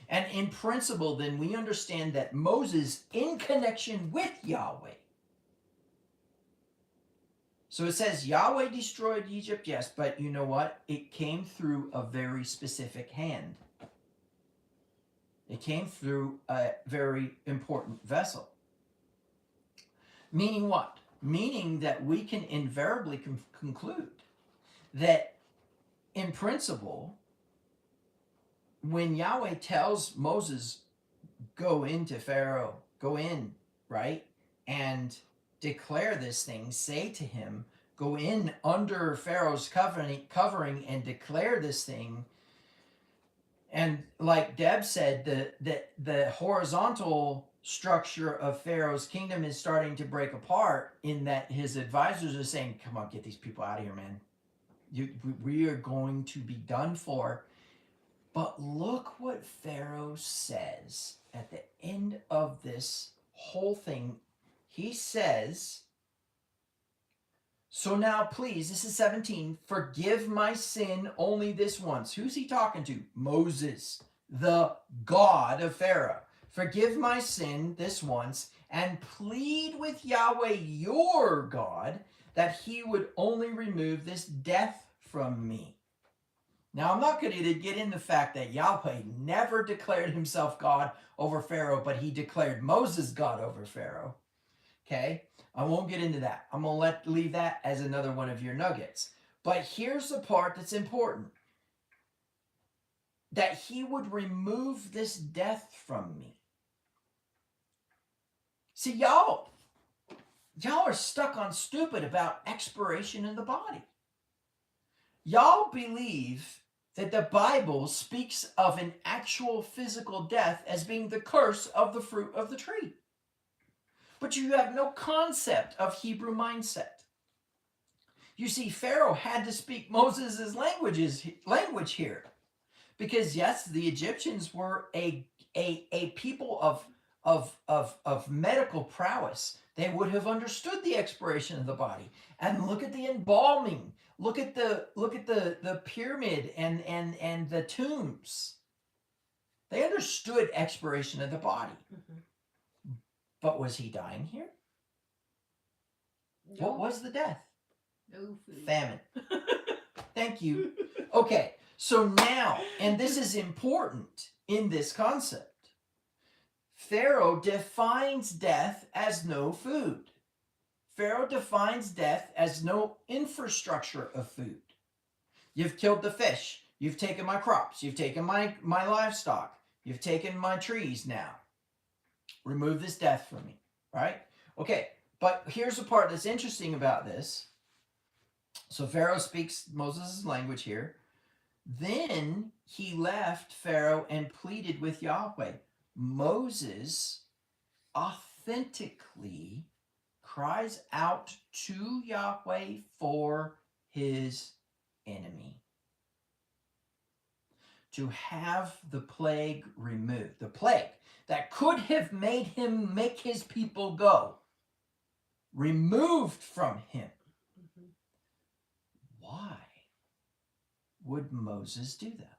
And in principle, then we understand that Moses, in connection with Yahweh, so it says Yahweh destroyed Egypt, yes, but you know what? It came through a very specific hand. It came through a very important vessel. Meaning what? Meaning that we can invariably conclude that in principle, when Yahweh tells Moses, go into Pharaoh, go in, right? And declare this thing, say to him, go in under Pharaoh's covering and declare this thing. And like Deb said, the horizontal structure of Pharaoh's kingdom is starting to break apart, in that his advisors are saying, come on, get these people out of here, man. We are going to be done for. But look what Pharaoh says at the end of this whole thing. He says, so now please, this is 17, forgive my sin only this once. Who's he talking to? Moses, the God of Pharaoh. Forgive my sin this once, and plead with Yahweh your God that he would only remove this death from me. Now, I'm not going to get in the fact that Yahweh never declared himself God over Pharaoh, but he declared Moses God over Pharaoh. Okay? I won't get into that. I'm going to leave that as another one of your nuggets. But here's the part that's important. That he would remove this death from me. See, y'all are stuck on stupid about expiration in the body. Y'all believe that the Bible speaks of an actual physical death as being the curse of the fruit of the tree. But you have no concept of Hebrew mindset. You see, Pharaoh had to speak Moses' language here. Because yes, the Egyptians were a people of medical prowess. They would have understood the expiration of the body. And look at the embalming. Look at the pyramid and the tombs. They understood expiration of the body. Mm-hmm. But was he dying here? No. What was the death? No food. Famine. Thank you. Okay, so now, and this is important in this concept, Pharaoh defines death as no food. Pharaoh defines death as no infrastructure of food. You've killed the fish. You've taken my crops. You've taken my livestock. You've taken my trees now. Remove this death from me, right? Okay, but here's the part that's interesting about this. So Pharaoh speaks Moses' language here. Then he left Pharaoh and pleaded with Yahweh. Moses authentically cries out to Yahweh for his enemy, to have the plague removed. The plague that could have made him make his people go, removed from him. Mm-hmm. Why would Moses do that?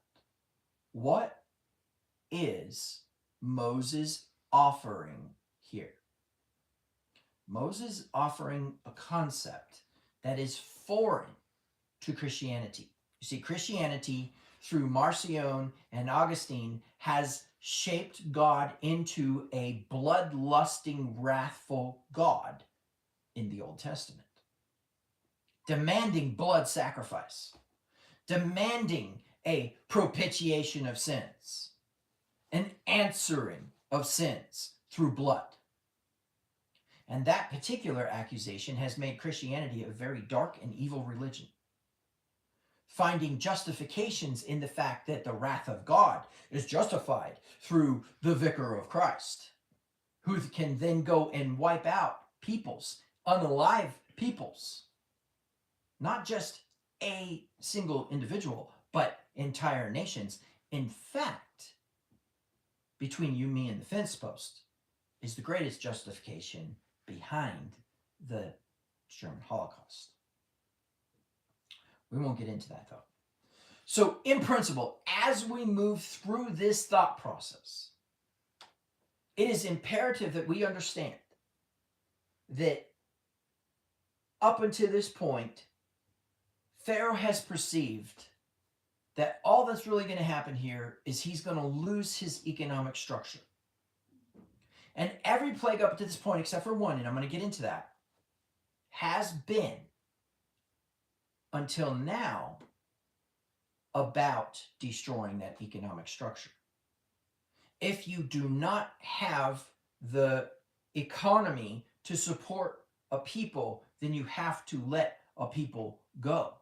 What is Moses offering here? Moses offering a concept that is foreign to Christianity. You see, Christianity through Marcion and Augustine has shaped God into a bloodlusting, wrathful God in the Old Testament, demanding blood sacrifice, demanding a propitiation of sins, an answering of sins through blood. And that particular accusation has made Christianity a very dark and evil religion, finding justifications in the fact that the wrath of God is justified through the vicar of Christ, who can then go and wipe out peoples, unalive peoples, not just a single individual, but entire nations. In fact, between you, me, and the fence post is the greatest justification behind the German Holocaust. We won't get into that, though. So, in principle, as we move through this thought process, it is imperative that we understand that up until this point, Pharaoh has perceived that all that's really going to happen here is he's going to lose his economic structure. And every plague up to this point, except for one, and I'm going to get into that, has been, until now, about destroying that economic structure. If you do not have the economy to support a people, then you have to let a people go.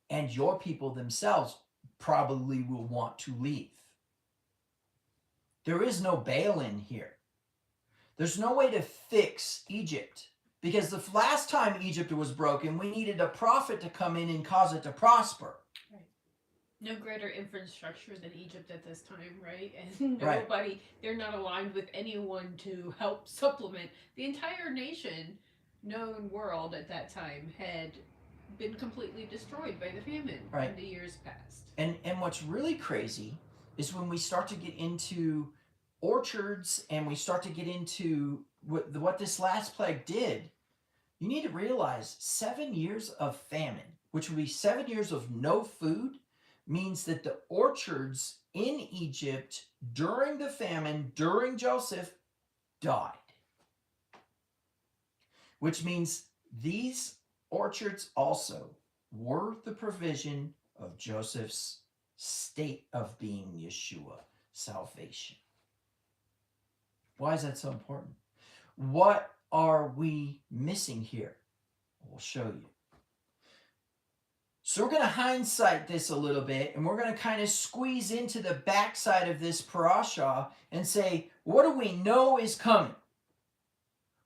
And your people themselves probably will want to leave. There is no bail-in here. There's no way to fix Egypt, because the last time Egypt was broken, we needed a prophet to come in and cause it to prosper. Right. No greater infrastructure than Egypt at this time, right? And nobody, they're not aligned with anyone to help supplement. The entire nation, known world at that time, had been completely destroyed by the famine in the years past. And what's really crazy is when we start to get into orchards and we start to get into what this last plague did. You need to realize 7 years of famine, which would be 7 years of no food, means that the orchards in Egypt during the famine, during Joseph, died. Which means these orchards also were the provision of Joseph's state of being Yeshua, salvation. Why is that so important? What are we missing here? We'll show you. So we're going to hindsight this a little bit, and we're going to kind of squeeze into the backside of this parasha and say, what do we know is coming?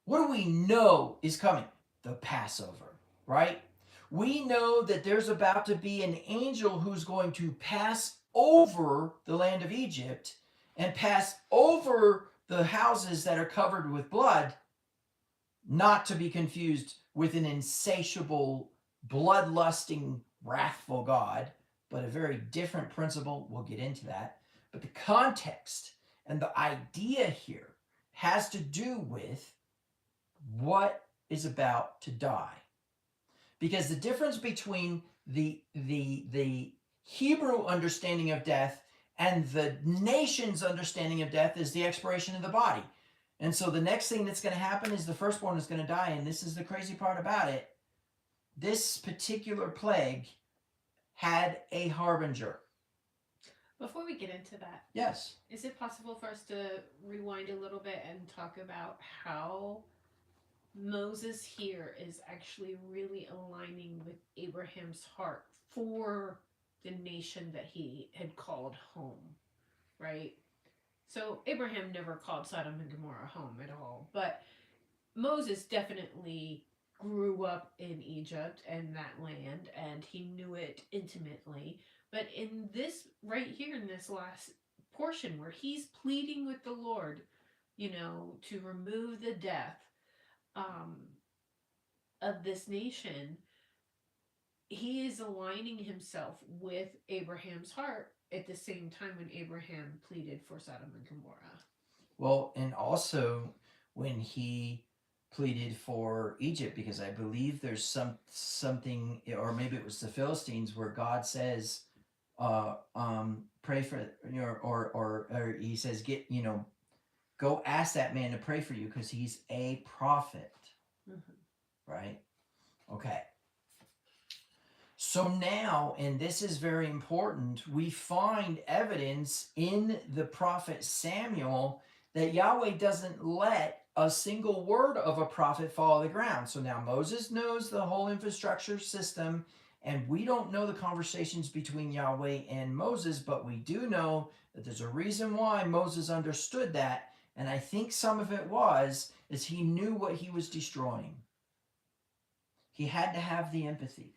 What do we know is coming? The Passover, right? We know that there's about to be an angel who's going to pass over the land of Egypt and pass over the houses that are covered with blood, not to be confused with an insatiable, bloodlusting, wrathful God, but a very different principle. We'll get into that. But the context and the idea here has to do with what is about to die. Because the difference between the Hebrew understanding of death and the nation's understanding of death is the expiration of the body. And so the next thing that's going to happen is the firstborn is going to die. And this is the crazy part about it. This particular plague had a harbinger. Before we get into that, yes, is it possible for us to rewind a little bit and talk about how Moses here is actually really aligning with Abraham's heart for the nation that he had called home, right? So Abraham never called Sodom and Gomorrah home at all, but Moses definitely grew up in Egypt and that land, and he knew it intimately. But in this, right here in this last portion where he's pleading with the Lord, to remove the death of this nation, he is aligning himself with Abraham's heart at the same time when Abraham pleaded for Sodom and Gomorrah. Well, and also when he pleaded for Egypt, because I believe there's something, or maybe it was the Philistines, where God says, pray for or he says, get, go ask that man to pray for you because he's a prophet, right? Okay. So now, and this is very important, we find evidence in the prophet Samuel that Yahweh doesn't let a single word of a prophet fall to the ground. So now Moses knows the whole infrastructure system, and we don't know the conversations between Yahweh and Moses, but we do know that there's a reason why Moses understood that, and I think some of it is he knew what he was destroying. He had to have the empathy.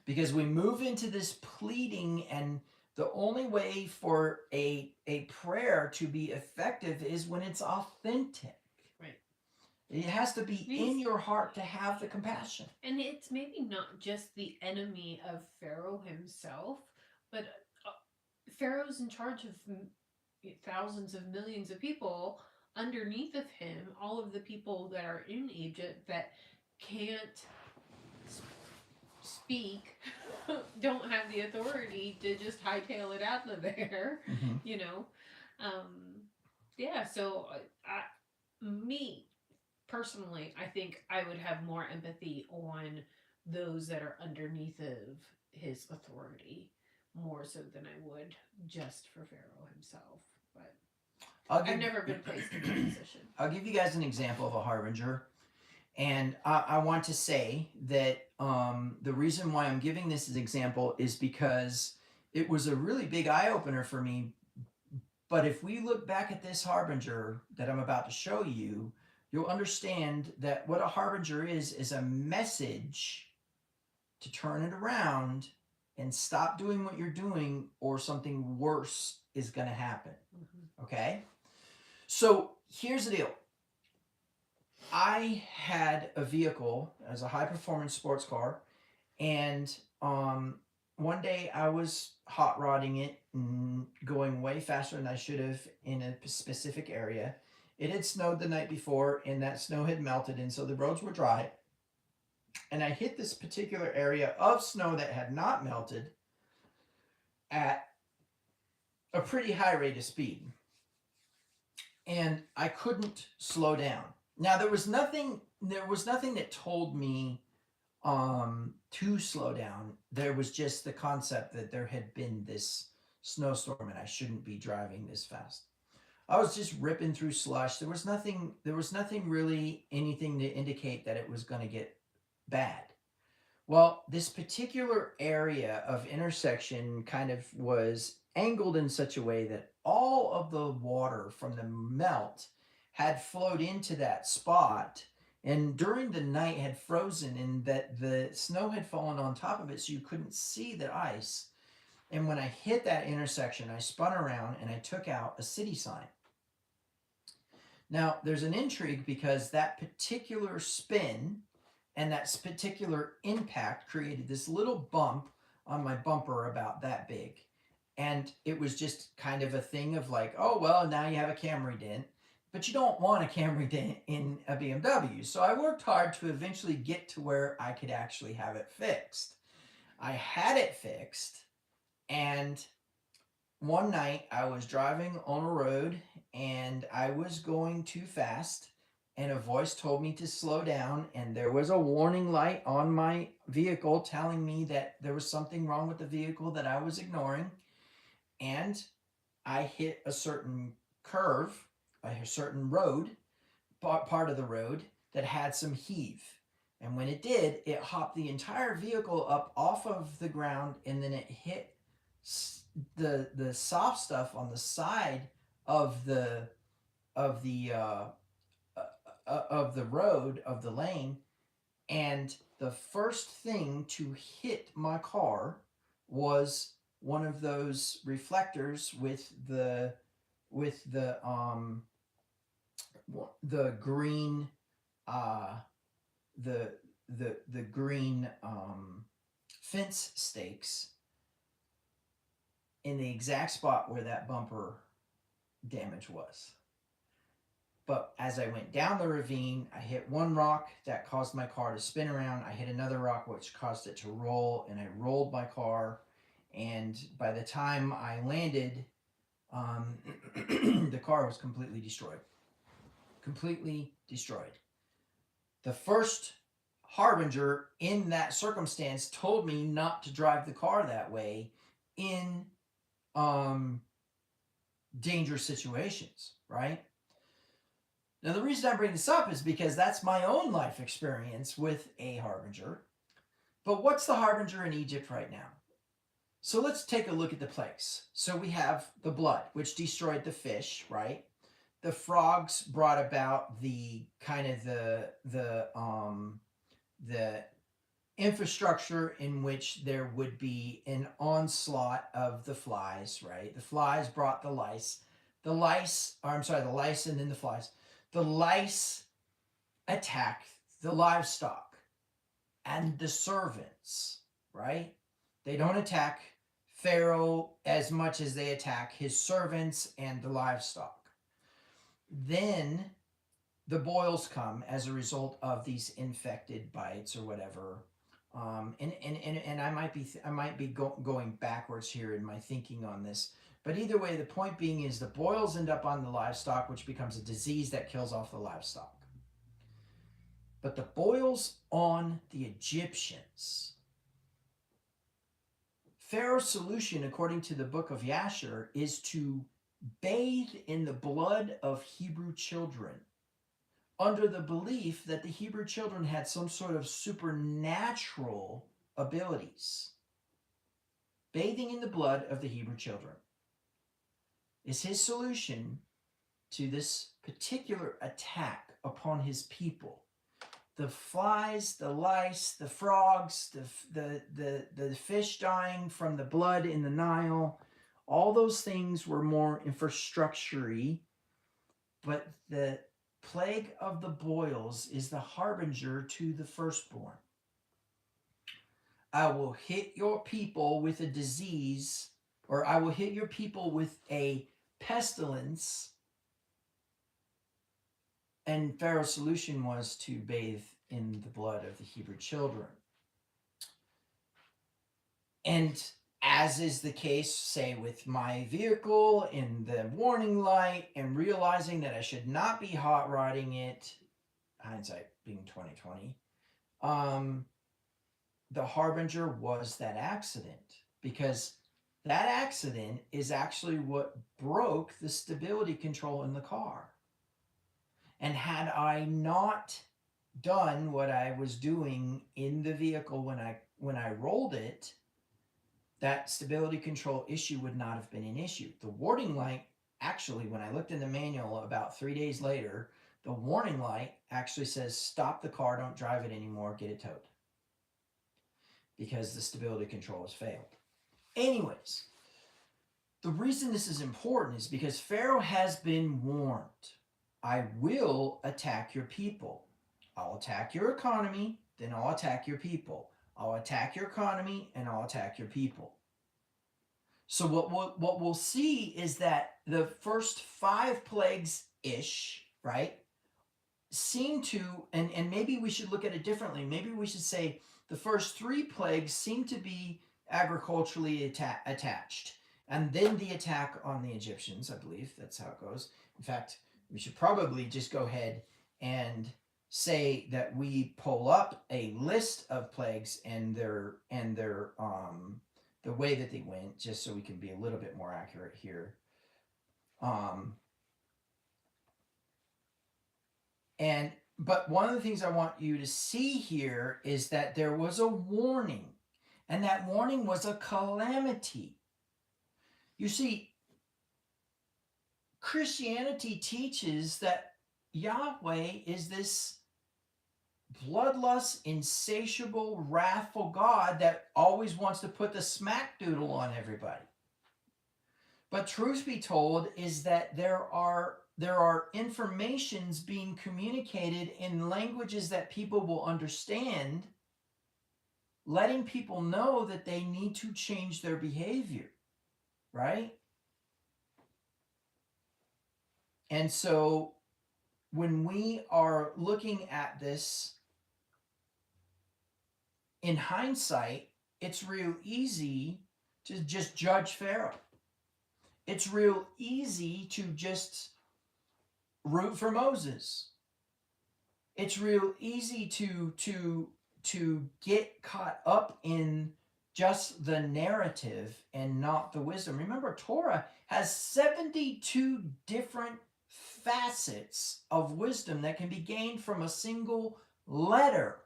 Because we move into this pleading, and the only way for a prayer to be effective is when it's authentic. Right. It has to be in your heart to have the compassion. And it's maybe not just the enemy of Pharaoh himself, but Pharaoh's in charge of thousands of millions of people underneath of him, all of the people that are in Egypt that can't speak, don't have the authority to just hightail it out of there, so me personally, I think I would have more empathy on those that are underneath of his authority more so than I would just for Pharaoh himself. But I've never been placed in that position. I'll give you guys an example of a harbinger. And I want to say that the reason why I'm giving this as an example is because it was a really big eye-opener for me. But if we look back at this harbinger that I'm about to show you, you'll understand that what a harbinger is a message to turn it around and stop doing what you're doing, or something worse is going to happen. Okay? So here's the deal. I had a vehicle as a high-performance sports car, and one day I was hot rodding it and going way faster than I should have in a specific area. It had snowed the night before, and that snow had melted, and so the roads were dry. And I hit this particular area of snow that had not melted at a pretty high rate of speed. And I couldn't slow down. Now there was nothing that told me to slow down. There was just the concept that there had been this snowstorm and I shouldn't be driving this fast. I was just ripping through slush. There was nothing really, anything to indicate that it was going to get bad. Well, this particular area of intersection kind of was angled in such a way that all of the water from the melt had flowed into that spot, and during the night had frozen, and that the snow had fallen on top of it so you couldn't see the ice. And when I hit that intersection, I spun around and I took out a city sign. Now, there's an intrigue because that particular spin and that particular impact created this little bump on my bumper about that big. And it was just kind of a thing of like, oh, well, now you have a Camry dent. But you don't want a Camry dent in a BMW. So I worked hard to eventually get to where I could actually have it fixed. I had it fixed, and one night I was driving on a road and I was going too fast, and a voice told me to slow down, and there was a warning light on my vehicle telling me that there was something wrong with the vehicle that I was ignoring. And I hit a certain curve, a certain road, part of the road that had some heave. And when it did, it hopped the entire vehicle up off of the ground, and then it hit the soft stuff on the side of the road, of the lane. And the first thing to hit my car was one of those reflectors with the green the green fence stakes in the exact spot where that bumper damage was. But as I went down the ravine, I hit one rock that caused my car to spin around. I hit another rock which caused it to roll, and I rolled my car. And by the time I landed, the car was completely destroyed. Completely destroyed. The first harbinger in that circumstance told me not to drive the car that way in um, dangerous situations, right? Now, the reason I bring this up is because that's my own life experience with a harbinger. But what's the harbinger in Egypt right now? So let's take a look at the plagues. So we have the blood, which destroyed the fish, right? The frogs brought about the kind of the infrastructure in which there would be an onslaught of the flies, right? The flies brought the lice. The lice, or I'm sorry, the lice and then the flies. The lice attack the livestock and the servants, right? They don't attack Pharaoh as much as they attack his servants and the livestock. Then the boils come as a result of these infected bites or whatever. And I might be going backwards here in my thinking on this, but either way, the point being is the boils end up on the livestock, which becomes a disease that kills off the livestock. But the boils on the Egyptians. Pharaoh's solution, according to the book of Yasher, is to bathe in the blood of Hebrew children, under the belief that the Hebrew children had some sort of supernatural abilities. Bathing in the blood of the Hebrew children is his solution to this particular attack upon his people. The flies, the lice, the frogs, the fish dying from the blood in the Nile, all those things were more infrastructure-y, but the plague of the boils is the harbinger to the firstborn. I will hit your people with a disease, or I will hit your people with a pestilence. And Pharaoh's solution was to bathe in the blood of the Hebrew children. And as is the case, say, with my vehicle in the warning light and realizing that I should not be hot rodding it, hindsight being 2020, the harbinger was that accident, because that accident is actually what broke the stability control in the car. And had I not done what I was doing in the vehicle when I rolled it, that stability control issue would not have been an issue. The warning light, actually, when I looked in the manual about 3 days later, the warning light actually says, stop the car, don't drive it anymore, get it towed. Because the stability control has failed. Anyways, the reason this is important is because Pharaoh has been warned. I will attack your people. I'll attack your economy, then I'll attack your people. I'll attack your economy, and I'll attack your people. So what we'll see is that the first 5 plagues-ish, right, seem to, and maybe we should look at it differently. Maybe we should say the first 3 plagues seem to be agriculturally attached. And then the attack on the Egyptians, I believe. That's how it goes. In fact, we should probably just go ahead and say that we pull up a list of plagues and their the way that they went, just so we can be a little bit more accurate here. But one of the things I want you to see here is that there was a warning, and that warning was a calamity. You see, Christianity teaches that Yahweh is this bloodlust, insatiable, wrathful God that always wants to put the smack doodle on everybody. But truth be told is that there are informations being communicated in languages that people will understand, letting people know that they need to change their behavior, right? And so when we are looking at this in hindsight, it's real easy to just judge Pharaoh. It's real easy to just root for Moses. It's real easy to get caught up in just the narrative and not the wisdom. Remember, Torah has 72 different facets of wisdom that can be gained from a single letter.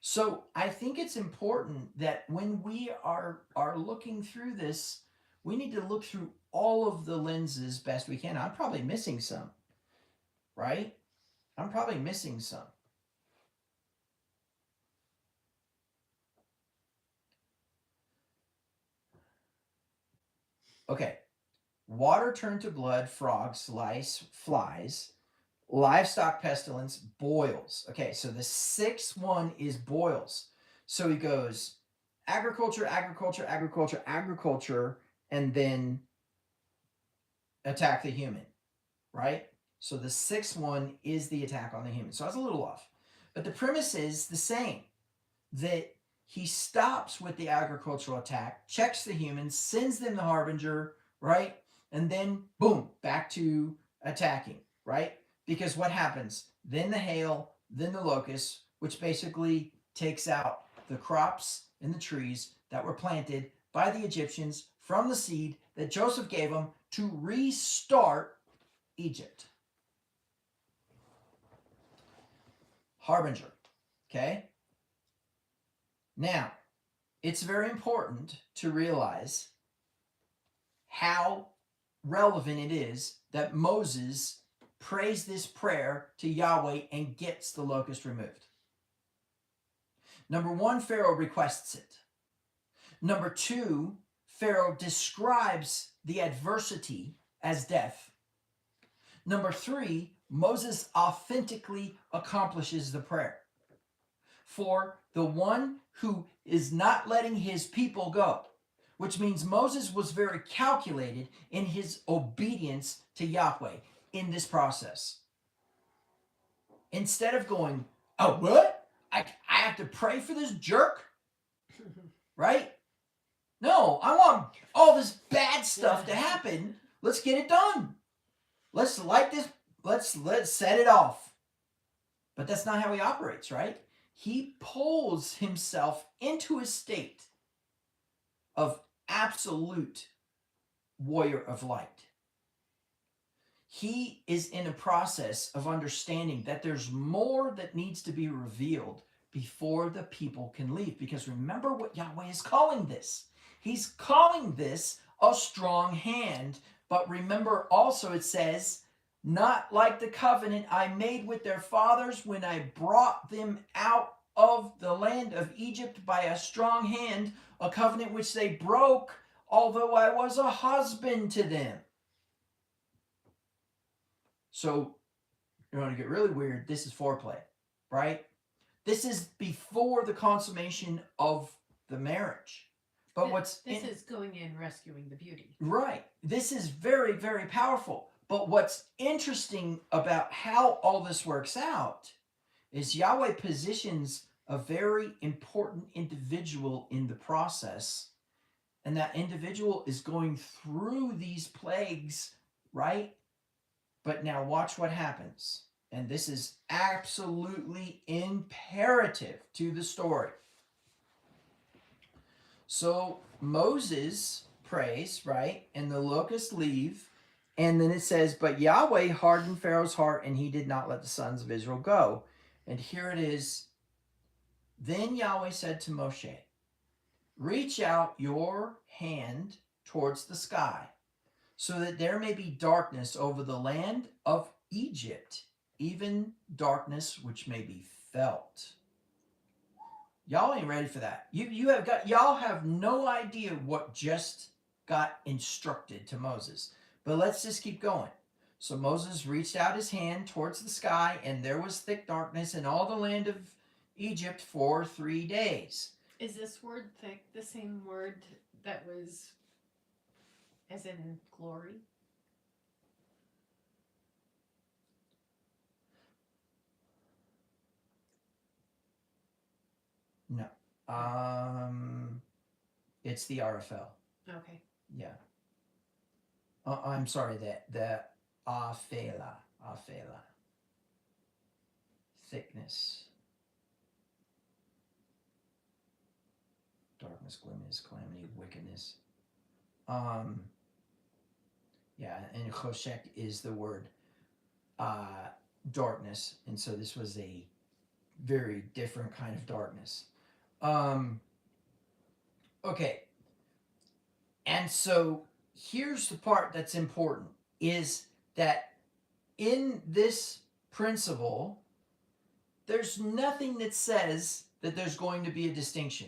So I think it's important that when we are looking through this, we need to look through all of the lenses best we can. I'm probably missing some, right? I'm probably missing some. Okay. Water turned to blood, frogs, lice, flies, livestock pestilence, boils. Okay, so the sixth one is boils. So he goes agriculture, agriculture, agriculture, agriculture, and then attack the human, right? So the sixth one is the attack on the human. So I was a little off. But the premise is the same, that he stops with the agricultural attack, checks the humans, sends them the harbinger, right? And then, boom, back to attacking, right? Because what happens? Then the hail, then the locusts, which basically takes out the crops and the trees that were planted by the Egyptians from the seed that Joseph gave them to restart Egypt. Harbinger, okay? Now, it's very important to realize how relevant it is that Moses prays this prayer to Yahweh and gets the locust removed. Number one, Pharaoh requests it. Number two, Pharaoh describes the adversity as death. Number three, Moses authentically accomplishes the prayer. For the one who is not letting his people go, which means Moses was very calculated in his obedience to Yahweh in this process. Instead of going, oh, what? I have to pray for this jerk? Right? No, I want all this bad stuff to happen. Let's get it done. Let's light this. Let's set it off. But that's not how he operates, right? He pulls himself into a state of absolute warrior of light. He is in a process of understanding that there's more that needs to be revealed before the people can leave. Because remember what Yahweh is calling this. He's calling this a strong hand. But remember also it says, not like the covenant I made with their fathers when I brought them out of the land of Egypt by a strong hand, a covenant which they broke, although I was a husband to them. So, you want to get really weird, this is foreplay, right? This is before the consummation of the marriage. But this is going in rescuing the beauty. Right. This is very, very powerful. But what's interesting about how all this works out is Yahweh positions a very important individual in the process. And that individual is going through these plagues, right? But now watch what happens. And this is absolutely imperative to the story. So Moses prays, right? And the locusts leave. And then it says, but Yahweh hardened Pharaoh's heart, and he did not let the sons of Israel go. And here it is. Then Yahweh said to Moshe, reach out your hand towards the sky, so that there may be darkness over the land of Egypt, even darkness which may be felt. Y'all ain't ready for that. Y'all have no idea what just got instructed to Moses. But let's just keep going. So Moses reached out his hand towards the sky, and there was thick darkness in all the land of Egypt for 3 days. Is this word thick the same word that was as in glory? No. It's the RFL. Okay. Yeah. I'm sorry, the afela. Thickness. Darkness, gloominess, calamity, wickedness. Yeah, and choshek is the word darkness, and so this was a very different kind of darkness. Okay, and so here's the part that's important is that in this principle, there's nothing that says that there's going to be a distinction.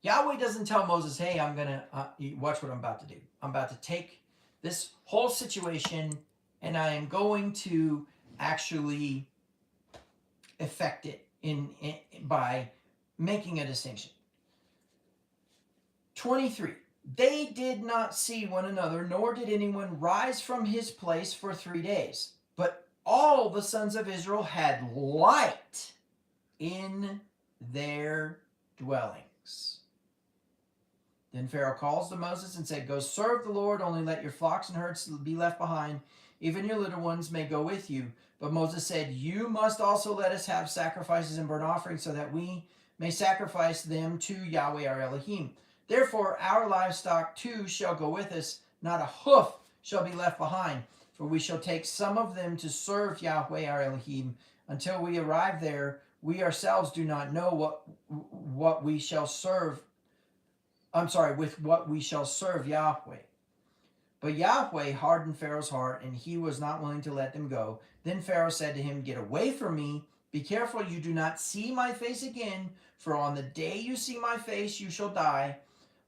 Yahweh doesn't tell Moses, hey, I'm going to, watch what I'm about to do. I'm about to take this whole situation and I am going to actually affect it by making a distinction. 23. They did not see one another, nor did anyone rise from his place for 3 days. But all the sons of Israel had light in their dwellings. Then Pharaoh calls to Moses and said, go serve the Lord, only let your flocks and herds be left behind. Even your little ones may go with you. But Moses said, you must also let us have sacrifices and burnt offerings so that we may sacrifice them to Yahweh our Elohim. Therefore our livestock too shall go with us, not a hoof shall be left behind, for we shall take some of them to serve Yahweh our Elohim. Until we arrive there, we ourselves do not know what we shall serve. With what we shall serve Yahweh. But Yahweh hardened Pharaoh's heart, and he was not willing to let them go. Then Pharaoh said to him, get away from me. Be careful you do not see my face again, for on the day you see my face, you shall die.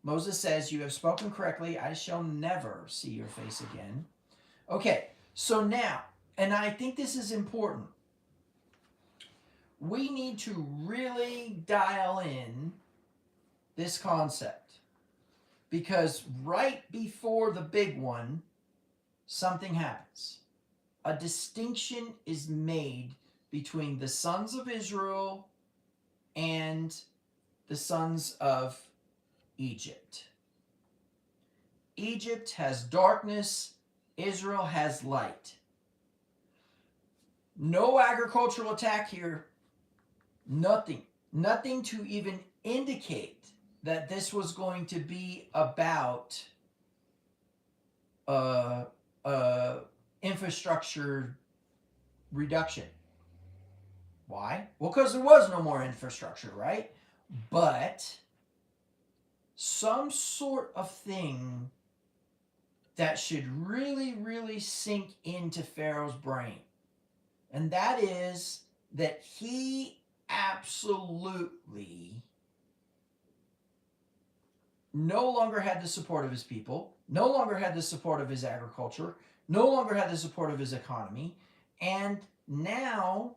Moses says, you have spoken correctly. I shall never see your face again. Okay, so now, and I think this is important, we need to really dial in this concept. Because right before the big one, something happens. A distinction is made between the sons of Israel and the sons of Egypt. Egypt has darkness, Israel has light. No agricultural attack here. Nothing to even indicate that this was going to be about infrastructure reduction. Why? Well, because there was no more infrastructure, right? But some sort of thing that should really, really sink into Pharaoh's brain. And that is that he absolutely no longer had the support of his people, no longer had the support of his agriculture, no longer had the support of his economy, and now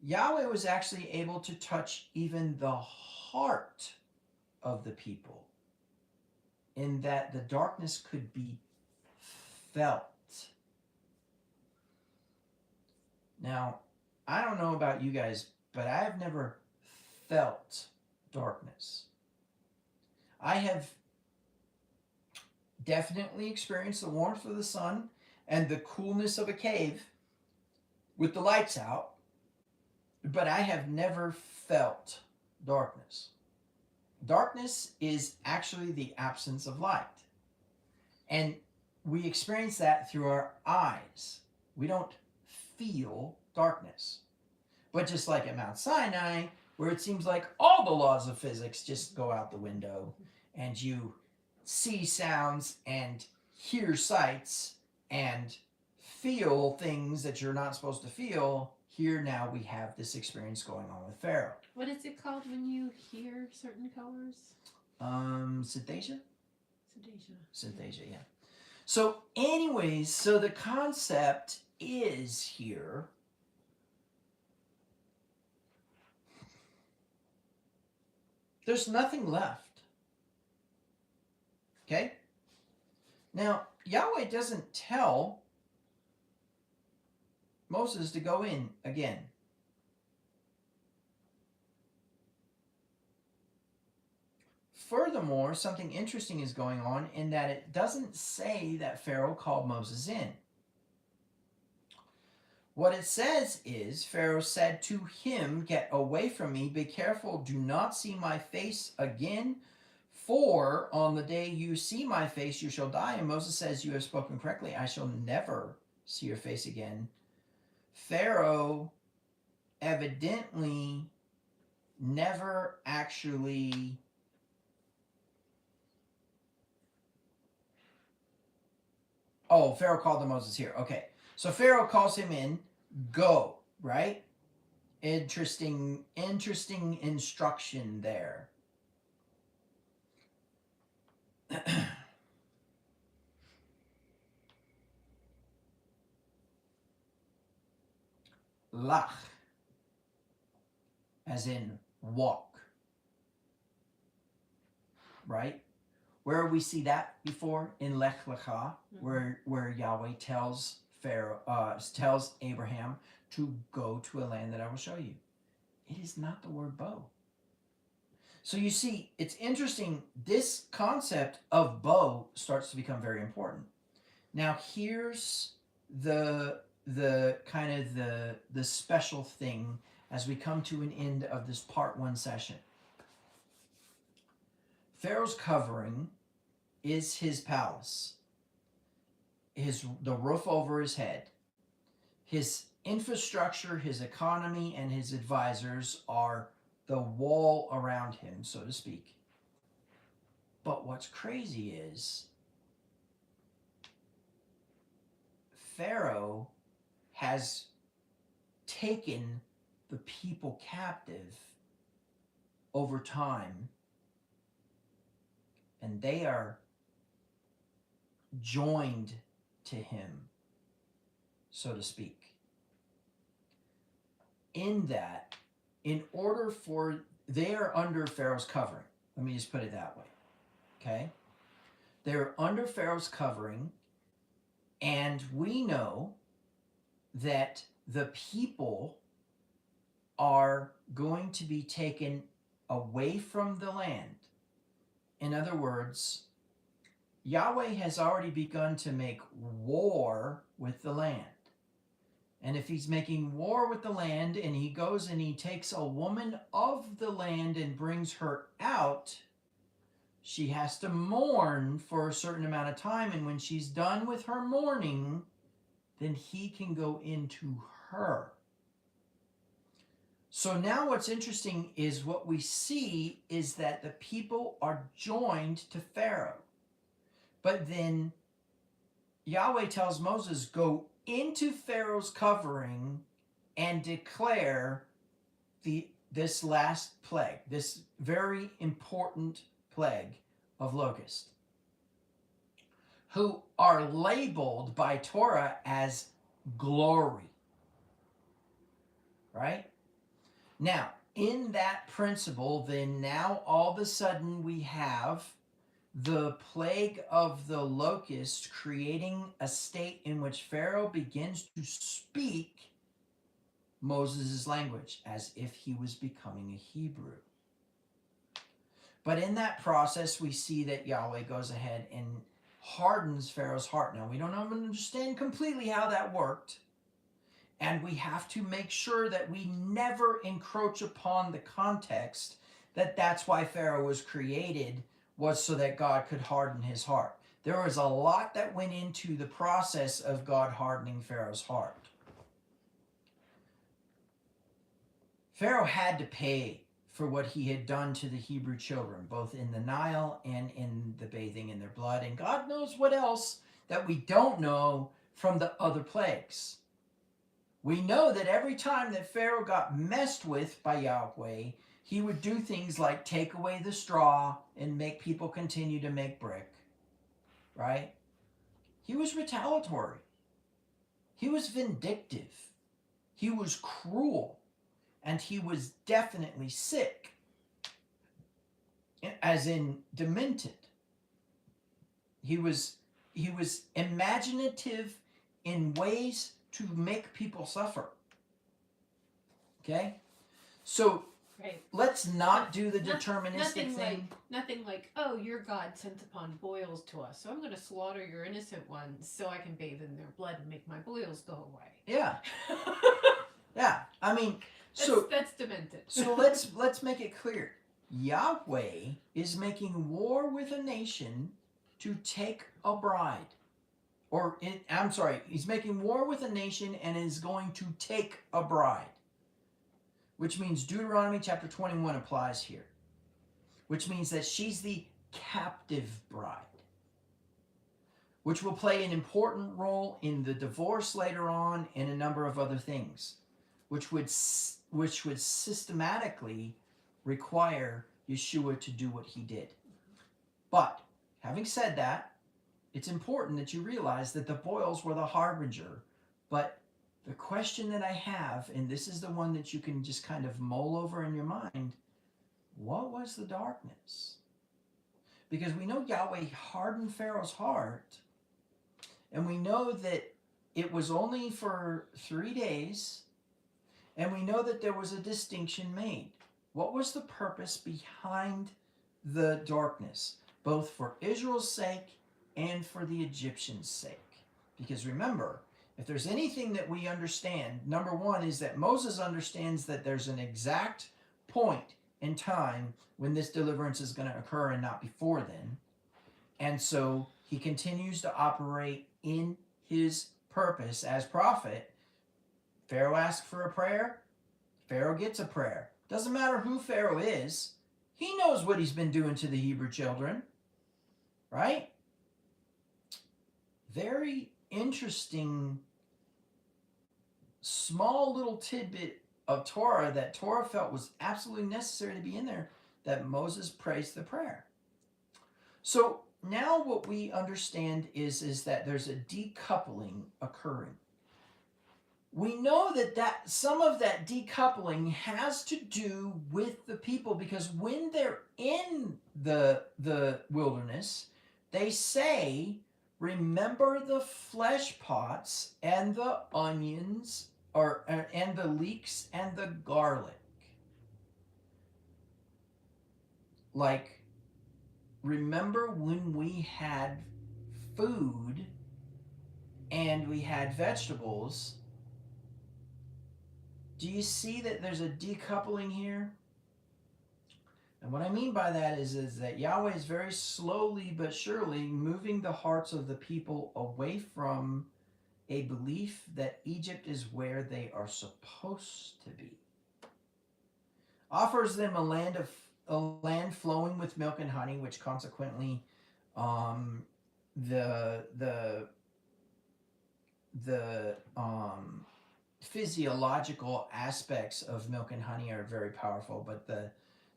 Yahweh was actually able to touch even the heart of the people, in that the darkness could be felt. Now, I don't know about you guys, but I have never felt darkness. I have definitely experienced the warmth of the sun and the coolness of a cave with the lights out, but I have never felt darkness. Darkness is actually the absence of light. And we experience that through our eyes. We don't feel darkness. But just like at Mount Sinai, where it seems like all the laws of physics just go out the window, and you see sounds and hear sights and feel things that you're not supposed to feel, here now we have this experience going on with Pharaoh. What is it called when you hear certain colors? Synesthesia? Synesthesia, yeah. So anyways, so the concept is here, there's nothing left. Okay? Now, Yahweh doesn't tell Moses to go in again. furthermore, something interesting is going on in that it doesn't say that Pharaoh called Moses in. What it says is, Pharaoh said to him, "Get away from me, be careful, do not see my face again, for on the day you see my face you shall die." And Moses says, "You have spoken correctly, I shall never see your face again." Pharaoh evidently never actually Pharaoh called to Moses here. Okay. So Pharaoh calls him in, go, right? Interesting instruction there. Lach, as in walk, right? Where we see that before in Lech Lecha, where Yahweh tells tells Abraham to go to a land that I will show you. It is not the word bow. So you see, it's interesting. This concept of bow starts to become very important. Now here's the kind of the special thing as we come to an end of this part 1 session. Pharaoh's covering is his palace, the roof over his head. His infrastructure, his economy, and his advisors are the wall around him, so to speak. But what's crazy is Pharaoh has taken the people captive over time, and they are joined to him, so to speak. In that, in order for, they are under Pharaoh's covering. Let me just put it that way. Okay? They're under Pharaoh's covering, and we know that the people are going to be taken away from the land. In other words, Yahweh has already begun to make war with the land. And if he's making war with the land and he goes and he takes a woman of the land and brings her out, she has to mourn for a certain amount of time. And when she's done with her mourning, then he can go into her. So now what's interesting is what we see is that the people are joined to Pharaoh. But then Yahweh tells Moses, go into Pharaoh's covering and declare this last plague, this very important plague of locust, who are labeled by Torah as glory. Right? Now, in that principle, then now all of a sudden we have the plague of the locust creating a state in which Pharaoh begins to speak Moses' language as if he was becoming a Hebrew. But in that process, we see that Yahweh goes ahead and hardens Pharaoh's heart. Now, we don't understand completely how that worked. And we have to make sure that we never encroach upon the context that that's why Pharaoh was created, was so that God could harden his heart. There was a lot that went into the process of God hardening Pharaoh's heart. Pharaoh had to pay for what he had done to the Hebrew children, both in the Nile and in the bathing in their blood. And God knows what else that we don't know from the other plagues. We know that every time that Pharaoh got messed with by Yahweh, he would do things like take away the straw and make people continue to make brick, right? He was retaliatory. He was vindictive. He was cruel. And he was definitely sick, as in demented. He was imaginative in ways to make people suffer. Okay? So Right. let's not do the deterministic thing. Nothing like, oh, your God sent upon boils to us, so I'm going to slaughter your innocent ones so I can bathe in their blood and make my boils go away. Yeah. Yeah. I mean, that's demented. So let's make it clear. Yahweh is making war with a nation to take a bride. He's making war with a nation and is going to take a bride. Which means Deuteronomy chapter 21 applies here. Which means that she's the captive bride. Which will play an important role in the divorce later on and a number of other things. Which would systematically require Yeshua to do what he did. But, having said that, it's important that you realize that the boils were the harbinger. But the question that I have, and this is the one that you can just kind of mull over in your mind, what was the darkness? Because we know Yahweh hardened Pharaoh's heart, and we know that it was only for 3 days, and we know that there was a distinction made. What was the purpose behind the darkness, both for Israel's sake and for the Egyptians' sake? Because remember, if there's anything that we understand, number one is that Moses understands that there's an exact point in time when this deliverance is going to occur and not before then. And so he continues to operate in his purpose as prophet. Pharaoh asks for a prayer. Pharaoh gets a prayer. Doesn't matter who Pharaoh is. He knows what he's been doing to the Hebrew children. Right? Very interesting, small little tidbit of Torah that Torah felt was absolutely necessary to be in there, that Moses prays the prayer. So now what we understand is that there's a decoupling occurring. We know that some of that decoupling has to do with the people, because when they're in the wilderness, they say, remember the flesh pots and the onions, and the leeks and the garlic. Like, remember when we had food and we had vegetables? Do you see that there's a decoupling here? And what I mean by that is that Yahweh is very slowly but surely moving the hearts of the people away from a belief that Egypt is where they are supposed to be. Offers them a land flowing with milk and honey, which consequently the physiological aspects of milk and honey are very powerful, but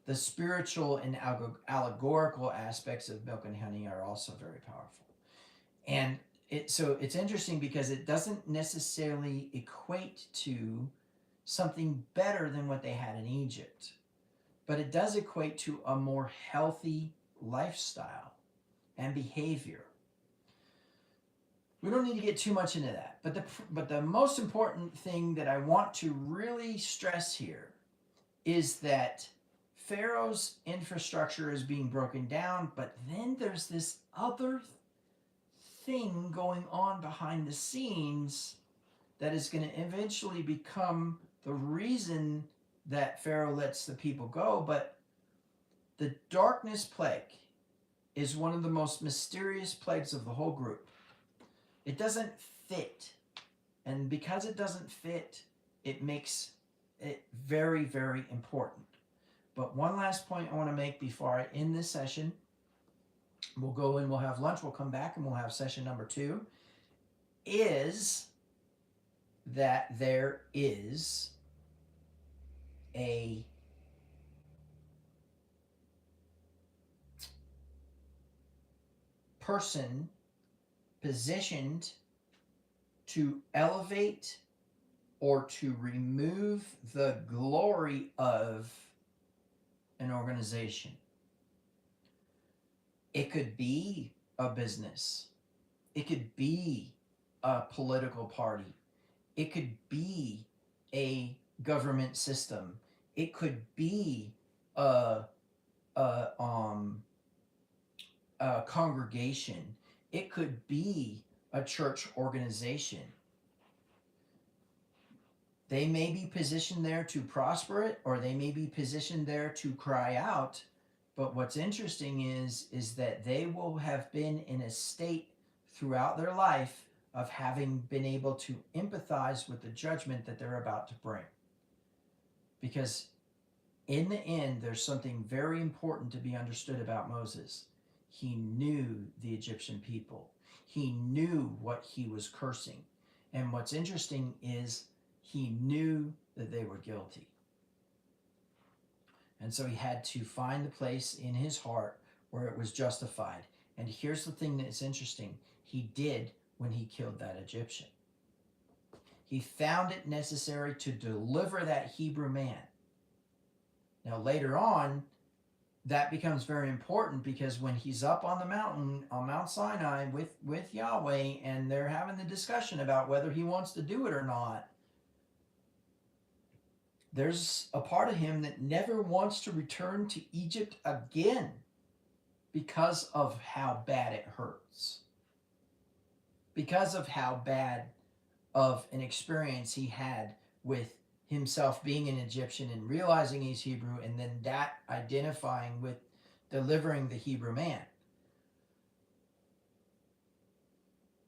the spiritual and allegorical aspects of milk and honey are also very powerful. And so it's interesting because it doesn't necessarily equate to something better than what they had in Egypt, but it does equate to a more healthy lifestyle and behavior. We don't need to get too much into that, but the most important thing that I want to really stress here is that Pharaoh's infrastructure is being broken down, but then there's this other thing going on behind the scenes that is going to eventually become the reason that Pharaoh lets the people go. But the darkness plague is one of the most mysterious plagues of the whole group. It doesn't fit. And because it doesn't fit, it makes it very, very important. But one last point I want to make before I end this session. We'll go and we'll have lunch. We'll come back and we'll have session number 2. Is that there is a person positioned to elevate or to remove the glory of an organization. It could be a business. It could be a political party. It could be a government system. It could be a, a, um, a congregation. It could be a church organization. They may be positioned there to prosper it, or they may be positioned there to cry out. But what's interesting is that they will have been in a state throughout their life of having been able to empathize with the judgment that they're about to bring. Because in the end, there's something very important to be understood about Moses. He knew the Egyptian people. He knew what he was cursing. And what's interesting is he knew that they were guilty. And so he had to find the place in his heart where it was justified. And here's the thing that's interesting. He did when he killed that Egyptian. He found it necessary to deliver that Hebrew man. Now later on, that becomes very important, because when he's up on the mountain, on Mount Sinai with Yahweh, and they're having the discussion about whether he wants to do it or not, there's a part of him that never wants to return to Egypt again because of how bad it hurts. Because of how bad of an experience he had with himself being an Egyptian and realizing he's Hebrew, and then that identifying with delivering the Hebrew man.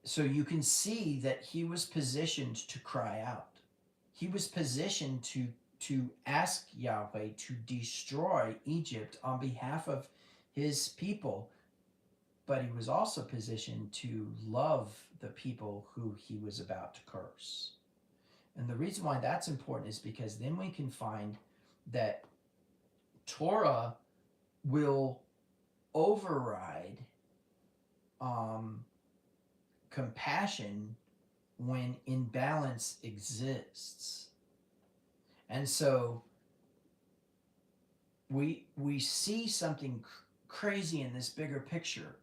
So you can see that he was positioned to cry out. He was positioned to ask Yahweh to destroy Egypt on behalf of his people, but he was also positioned to love the people who he was about to curse. And the reason why that's important is because then we can find that Torah will override compassion when imbalance exists. And so we see something crazy in this bigger picture.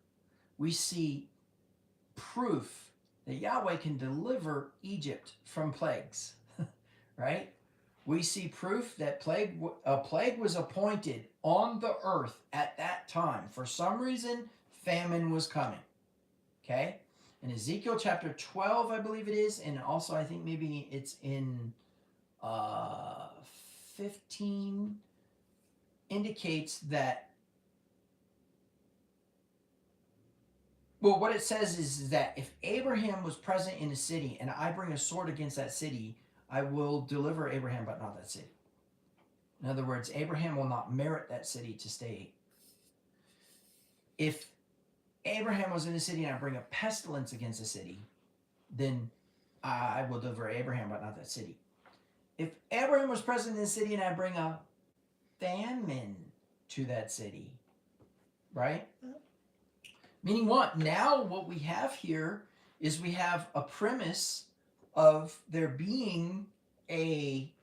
We see proof that Yahweh can deliver Egypt from plagues, right? We see proof that a plague was appointed on the earth at that time. For some reason, famine was coming, okay? In Ezekiel chapter 12, I believe it is, and also I think maybe it's in 15, indicates that, well, what it says is that if Abraham was present in a city and I bring a sword against that city, I will deliver Abraham, but not that city. In other words, Abraham will not merit that city to stay. If Abraham was in a city and I bring a pestilence against a city, then I will deliver Abraham, but not that city. If Abraham was present in the city and I bring a famine to that city, right? Meaning what? Now what we have here is we have a premise of there being a,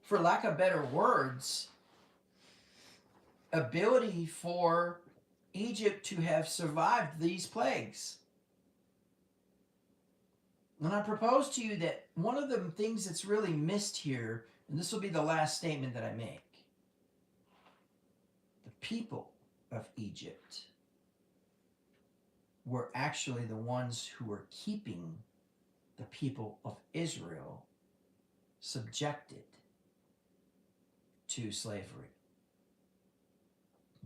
for lack of better words, ability for Egypt to have survived these plagues. And I propose to you that one of the things that's really missed here, and this will be the last statement that I make, the people of Egypt were actually the ones who were keeping the people of Israel subjected to slavery.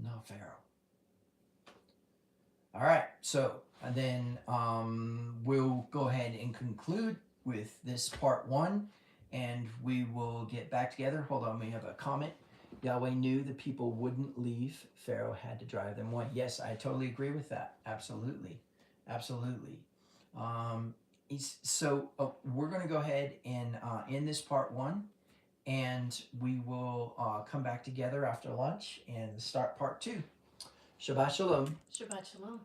Not Pharaoh. All right, so and then we'll go ahead and conclude with this part 1, and we will get back together. Hold on, we have a comment. Yahweh knew the people wouldn't leave. Pharaoh had to drive them away. Yes, I totally agree with that. Absolutely. Absolutely. So we're going to go ahead and end this part 1, and we will come back together after lunch and start part 2. Shabbat Shalom. Shabbat Shalom.